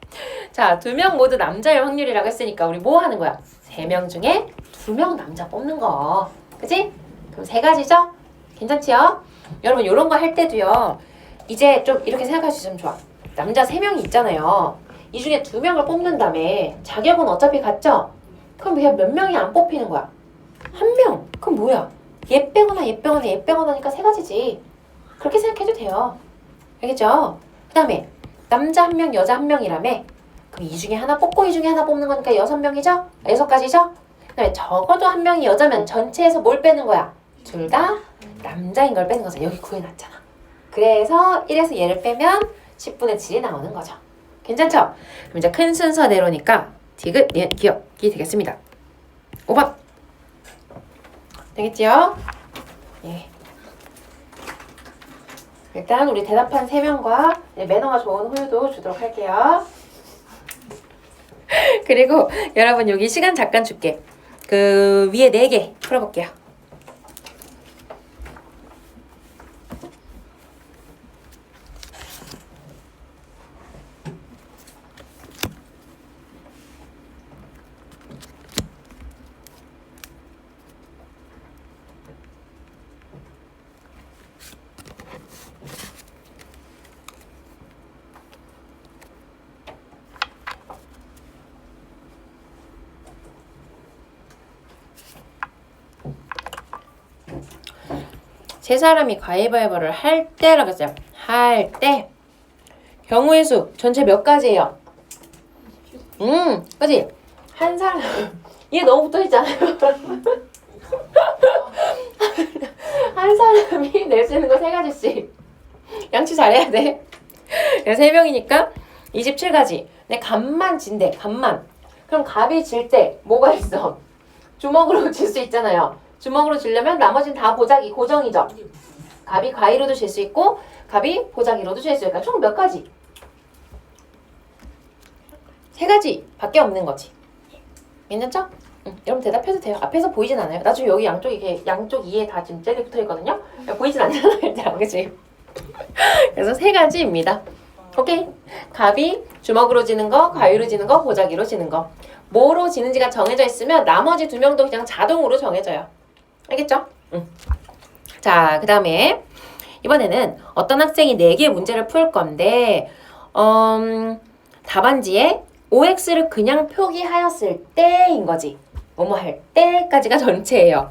자, 2명 모두 남자일 확률이라고 했으니까 우리 뭐 하는 거야? 3명 중에 2명 남자 뽑는 거. 그치? 그럼 3가지죠? 괜찮지요? 여러분, 요런 거 할 때도요. 이제 좀 이렇게 생각할 수 있으면 좋아. 남자 3명이 있잖아요. 이 중에 2명을 뽑는다며. 자격은 어차피 같죠? 그럼 그냥 몇 명이 안 뽑히는 거야? 1명. 그럼 뭐야? 얘 빼거나 하니까 3가지지. 그렇게 생각해도 돼요. 알겠죠? 그 다음에 남자 1명, 여자 1명이라며. 그럼 이 중에 하나 뽑고 이 중에 하나 뽑는 거니까 6명이죠? 6가지죠? 그 다음에 적어도 1명이 여자면 전체에서 뭘 빼는 거야? 둘 다 남자인 걸 빼는 거잖아. 여기 구해놨잖아. 그래서 1에서 얘를 빼면 10분의 7이 나오는 거죠. 괜찮죠? 그럼 이제 큰 순서대로니까 디귿, 니은, 기억이 되겠습니다. 5번. 되겠지요? 예. 일단 우리 대답한 3명과 매너가 좋은 호유도 주도록 할게요. 그리고 여러분 여기 시간 잠깐 줄게. 그 위에 4개 풀어볼게요. 세 사람이 가위바위보를 할 때라고 했어요. 할 때 경우의 수 전체 몇 가지예요? 그치? 한 사람 얘 너무 붙어있잖아요. 한 사람이 낼 수 있는 거 3가지씩 양치 잘해야 돼. 3명이니까 27가지. 근데 갑만 진대. 갑만. 그럼 갑이 질 때 뭐가 있어? 주먹으로 질 수 있잖아요. 주먹으로 지려면 나머지는 다 보자기 고정이죠. 갑이 가위로도 질 수 있고 갑이 보자기로도 질 수 있으니까 총 몇 가지? 3가지 밖에 없는 거지. 괜찮죠? 여러분 대답해도 돼요. 앞에서 보이진 않아요. 나 지금 여기 양쪽 이렇게 양쪽 이에 다 지금 젤리 붙어 있거든요. 보이진 않잖아요. 일단 그치? 그래서 3가지입니다. 오케이? 갑이 주먹으로 지는 거, 가위로 지는 거, 보자기로 지는 거. 뭐로 지는지가 정해져 있으면 나머지 2명도 그냥 자동으로 정해져요. 알겠죠? 자, 그 다음에 이번에는 어떤 학생이 4개의 문제를 풀 건데 답안지에 OX를 그냥 표기하였을 때인 거지. 뭐뭐 할 때까지가 전체예요.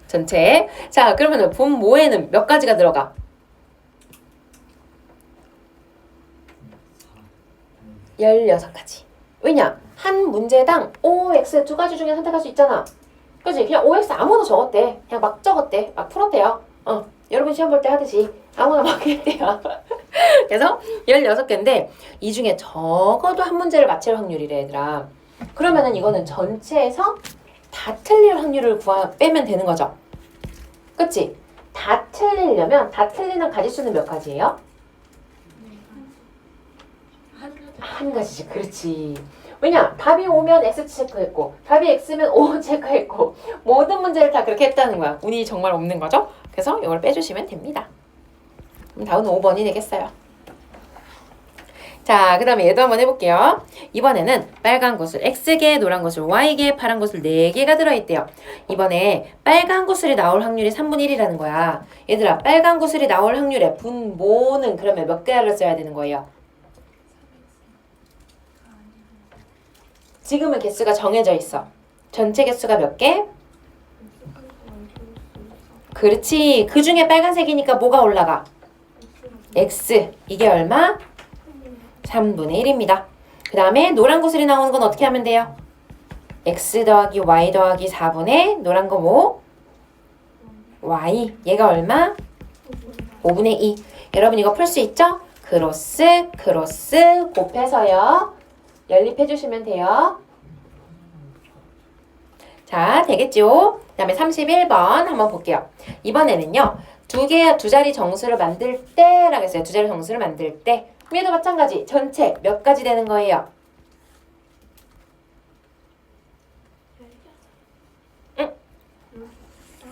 전체. 자, 그러면 분모에는 몇 가지가 들어가? 16가지. 왜냐? 한 문제당 OX 2가지 중에 선택할 수 있잖아. 그치? 그냥 OX 아무나 적었대. 그냥 막 적었대. 막 풀었대요. 여러분 시험 볼 때 하듯이 아무나 막 했대요. 그래서 16개인데 이 중에 적어도 한 문제를 맞힐 확률이래 얘들아. 그러면은 이거는 전체에서 다 틀릴 확률을 빼면 되는 거죠. 그치? 다 틀리려면 다 틀리는 가지수는 몇 가지예요? 한 가지지. 그렇지. 왜냐? 답이 오면 X 체크했고 답이 X면 O 체크했고 모든 문제를 다 그렇게 했다는 거야. 운이 정말 없는 거죠. 그래서 이걸 빼주시면 됩니다. 그럼 다음은 5번이 되겠어요. 자, 그 다음에 얘도 한번 해볼게요. 이번에는 빨간 구슬 X개, 노란 구슬 Y개, 파란 구슬 4개가 들어있대요. 이번에 빨간 구슬이 나올 확률이 3분의 1이라는 거야. 얘들아, 빨간 구슬이 나올 확률의 분모는 그러면 몇 개를 써야 되는 거예요? 지금은 개수가 정해져 있어. 전체 개수가 몇 개? 그렇지. 그 중에 빨간색이니까 뭐가 올라가? X. 이게 얼마? 3분의 1입니다. 그 다음에 노란 구슬이 나오는 건 어떻게 하면 돼요? X 더하기 Y 더하기 4분의 노란 거 뭐? Y. 얘가 얼마? 5분의 2. 여러분 이거 풀 수 있죠? 크로스 크로스 곱해서요. 연립해 주시면 돼요. 자, 되겠죠? 그 다음에 31번 한번 볼게요. 이번에는요. 두 자리 정수를 만들 때라고 했어요. 두 자리 정수를 만들 때. 얘도 마찬가지. 전체 몇 가지 되는 거예요? 응?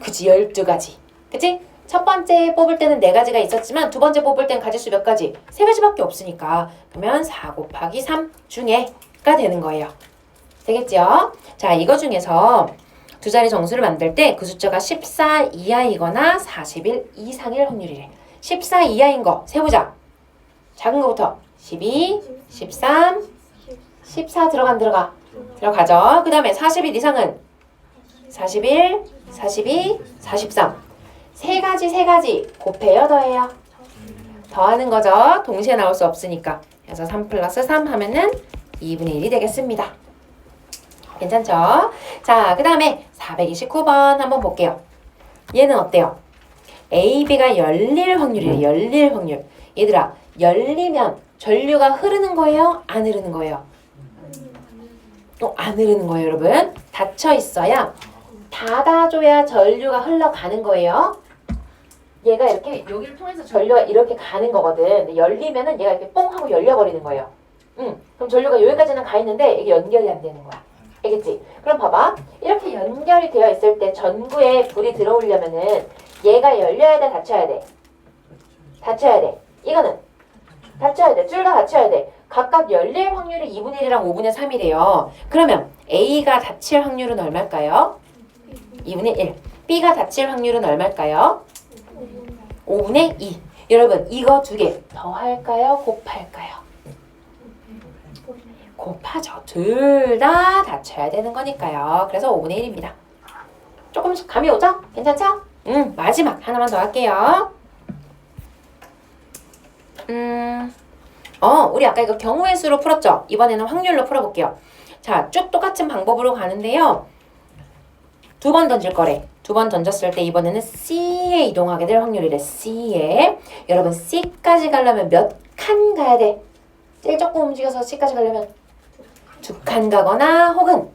그치, 12가지. 그치? 첫 번째 뽑을 때는 4가지가 있었지만 두 번째 뽑을 때는 가지수 몇 가지? 3가지밖에 없으니까 그러면 4 곱하기 3 중에가 되는 거예요. 되겠죠? 자, 이거 중에서 두 자리 정수를 만들 때 그 숫자가 14 이하이거나 41 이상일 확률이래. 14 이하인 거 세보자. 작은 거부터 12, 13, 14 들어가. 들어가죠. 그 다음에 41 이상은 41, 42, 43. 세 가지 곱해요, 더해요? 더하는 거죠. 동시에 나올 수 없으니까. 그래서 3 플러스 3 하면은 2분의 1이 되겠습니다. 괜찮죠? 자, 그 다음에 429번 한번 볼게요. 얘는 어때요? A, B가 열릴 확률이에요. 열릴 확률. 얘들아, 열리면 전류가 흐르는 거예요? 안 흐르는 거예요? 안 흐르는 거예요, 여러분. 닫혀 있어야 닫아줘야 전류가 흘러가는 거예요. 얘가 이렇게 여기를 통해서 전류가 이렇게 가는 거거든. 근데 열리면은 얘가 이렇게 뽕 하고 열려버리는 거예요. 그럼 전류가 여기까지는 가 있는데 이게 연결이 안 되는 거야. 알겠지? 그럼 봐봐. 이렇게 연결이 되어 있을 때 전구에 불이 들어오려면은 얘가 열려야 돼, 닫혀야 돼? 닫혀야 돼. 이거는 닫혀야 돼. 둘 다 닫혀야 돼. 각각 열릴 확률이 2분의 1이랑 5분의 3이래요. 그러면 A가 닫힐 확률은 얼마일까요? 2분의 1. B가 닫힐 확률은 얼마일까요? 5분의 2. 여러분 이거 두 개 더할까요? 곱할까요? 곱하죠. 둘 다 닫혀야 되는 거니까요. 그래서 5분의 1입니다. 조금씩 감이 오죠? 괜찮죠? 마지막 하나만 더 할게요. 우리 아까 이거 경우의 수로 풀었죠? 이번에는 확률로 풀어볼게요. 자, 쭉 똑같은 방법으로 가는데요. 두 번 던질 거래. 두 번 던졌을 때 이번에는 C에 이동하게 될 확률이래. C에. 여러분 C까지 가려면 몇 칸 가야 돼? 제일 조금 움직여서 C까지 가려면 2칸 가거나 혹은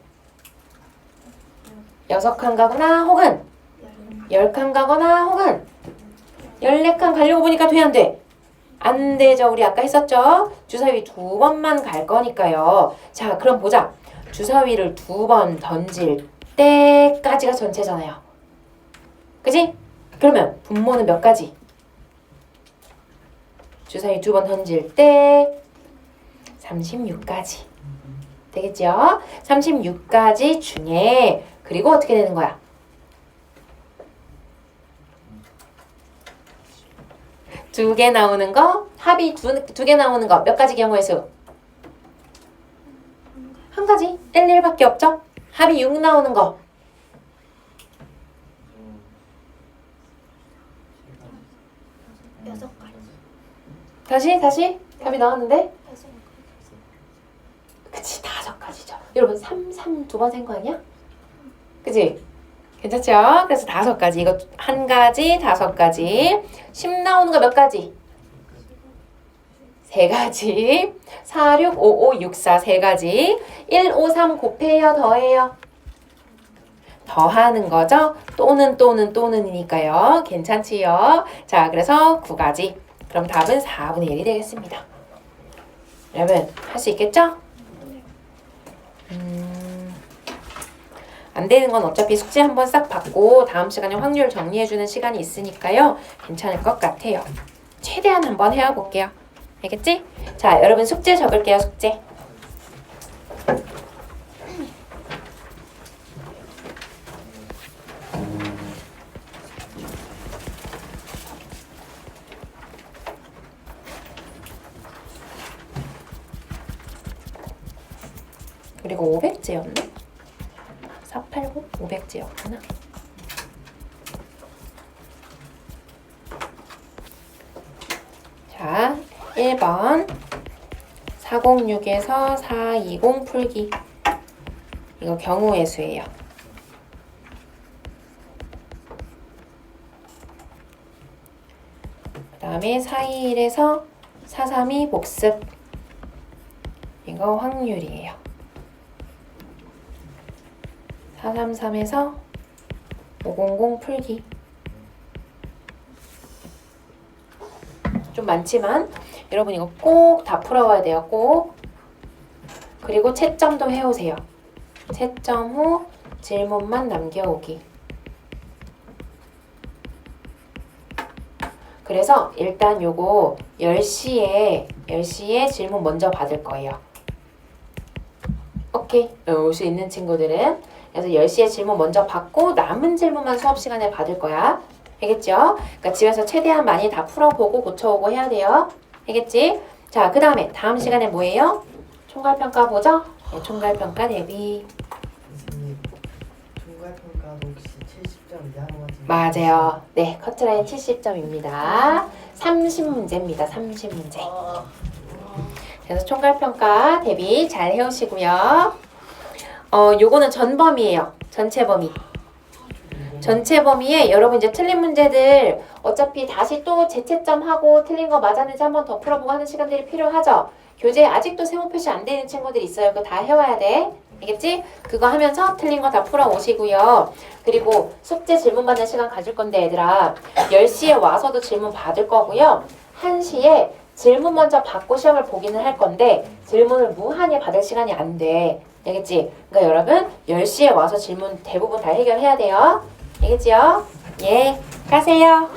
6칸 가거나 혹은 10칸 가거나 혹은 14칸 가려고 보니까 돼 안 돼? 안 되죠. 우리 아까 했었죠? 주사위 두 번만 갈 거니까요. 자, 그럼 보자. 주사위를 두 번 던질 때까지가 전체잖아요. 그지? 그러면 분모는 몇 가지? 주사위 두 번 던질 때 36가지. 되겠죠? 36가지 중에 그리고 어떻게 되는 거야? 두 개 나오는 거, 합이 두 개 나오는 거, 몇 가지 경우의 수? 한 가지, 1, 1밖에 없죠? 합이 6 나오는 거. 여섯 가지. 다시 답이 나왔는데? 여섯 그치, 5가지죠. 여러분 3 두 번 센 거 아니야? 그치? 괜찮죠? 그래서 5가지. 이거 한 가지, 5가지. 10 나오는 거 몇 가지? 3가지. 4, 6, 5, 5, 6, 4, 3가지. 1, 5, 3 곱해요, 더해요? 더하는 거죠? 또는이니까요. 괜찮지요? 자, 그래서 9가지. 그럼 답은 4분의 1이 되겠습니다. 여러분, 할 수 있겠죠? 안 되는 건 어차피 숙제 한번 싹 받고 다음 시간에 확률 정리해주는 시간이 있으니까요. 괜찮을 것 같아요. 최대한 한번 해볼게요. 알겠지? 자, 여러분 숙제 적을게요. 숙제. 그리고 500제였네? 489? 500제였구나. 자, 1번 406에서 420 풀기. 이거 경우의 수예요. 그 다음에 421에서 432 복습. 이거 확률이에요. 433에서 500 풀기. 좀 많지만 여러분 이거 꼭 다 풀어와야 돼요. 꼭. 그리고 채점도 해오세요. 채점 후 질문만 남겨오기. 그래서 일단 요거 10시에 질문 먼저 받을 거예요. 오케이. 올 수 있는 친구들은. 그래서 10시에 질문 먼저 받고 남은 질문만 수업 시간에 받을 거야. 알겠죠? 그러니까 집에서 최대한 많이 다 풀어보고 고쳐오고 해야 돼요. 알겠지? 자, 그 다음에 다음 시간에 뭐예요? 총괄평가 보죠? 네, 총괄평가 대비. 선생님, 총괄평가도 혹시 70점 이하로만 맞아요. 네, 커트라인 70점입니다. 30문제입니다. 30문제. 그래서 총괄평가 대비 잘 해오시고요. 요거는 전범위예요. 전체 범위. 전체 범위에 여러분 이제 틀린 문제들 어차피 다시 또 재채점하고 틀린 거 맞았는지 한 번 더 풀어보고 하는 시간들이 필요하죠. 교재 아직도 세모 표시 안 되는 친구들이 있어요. 그거 다 해와야 돼. 알겠지? 그거 하면서 틀린 거 다 풀어오시고요. 그리고 숙제 질문 받는 시간 가질 건데 얘들아 10시에 와서도 질문 받을 거고요. 1시에 질문 먼저 받고 시험을 보기는 할 건데 질문을 무한히 받을 시간이 안 돼. 알겠지? 그러니까 여러분 10시에 와서 질문 대부분 다 해결해야 돼요. 알겠지요? 예, 가세요.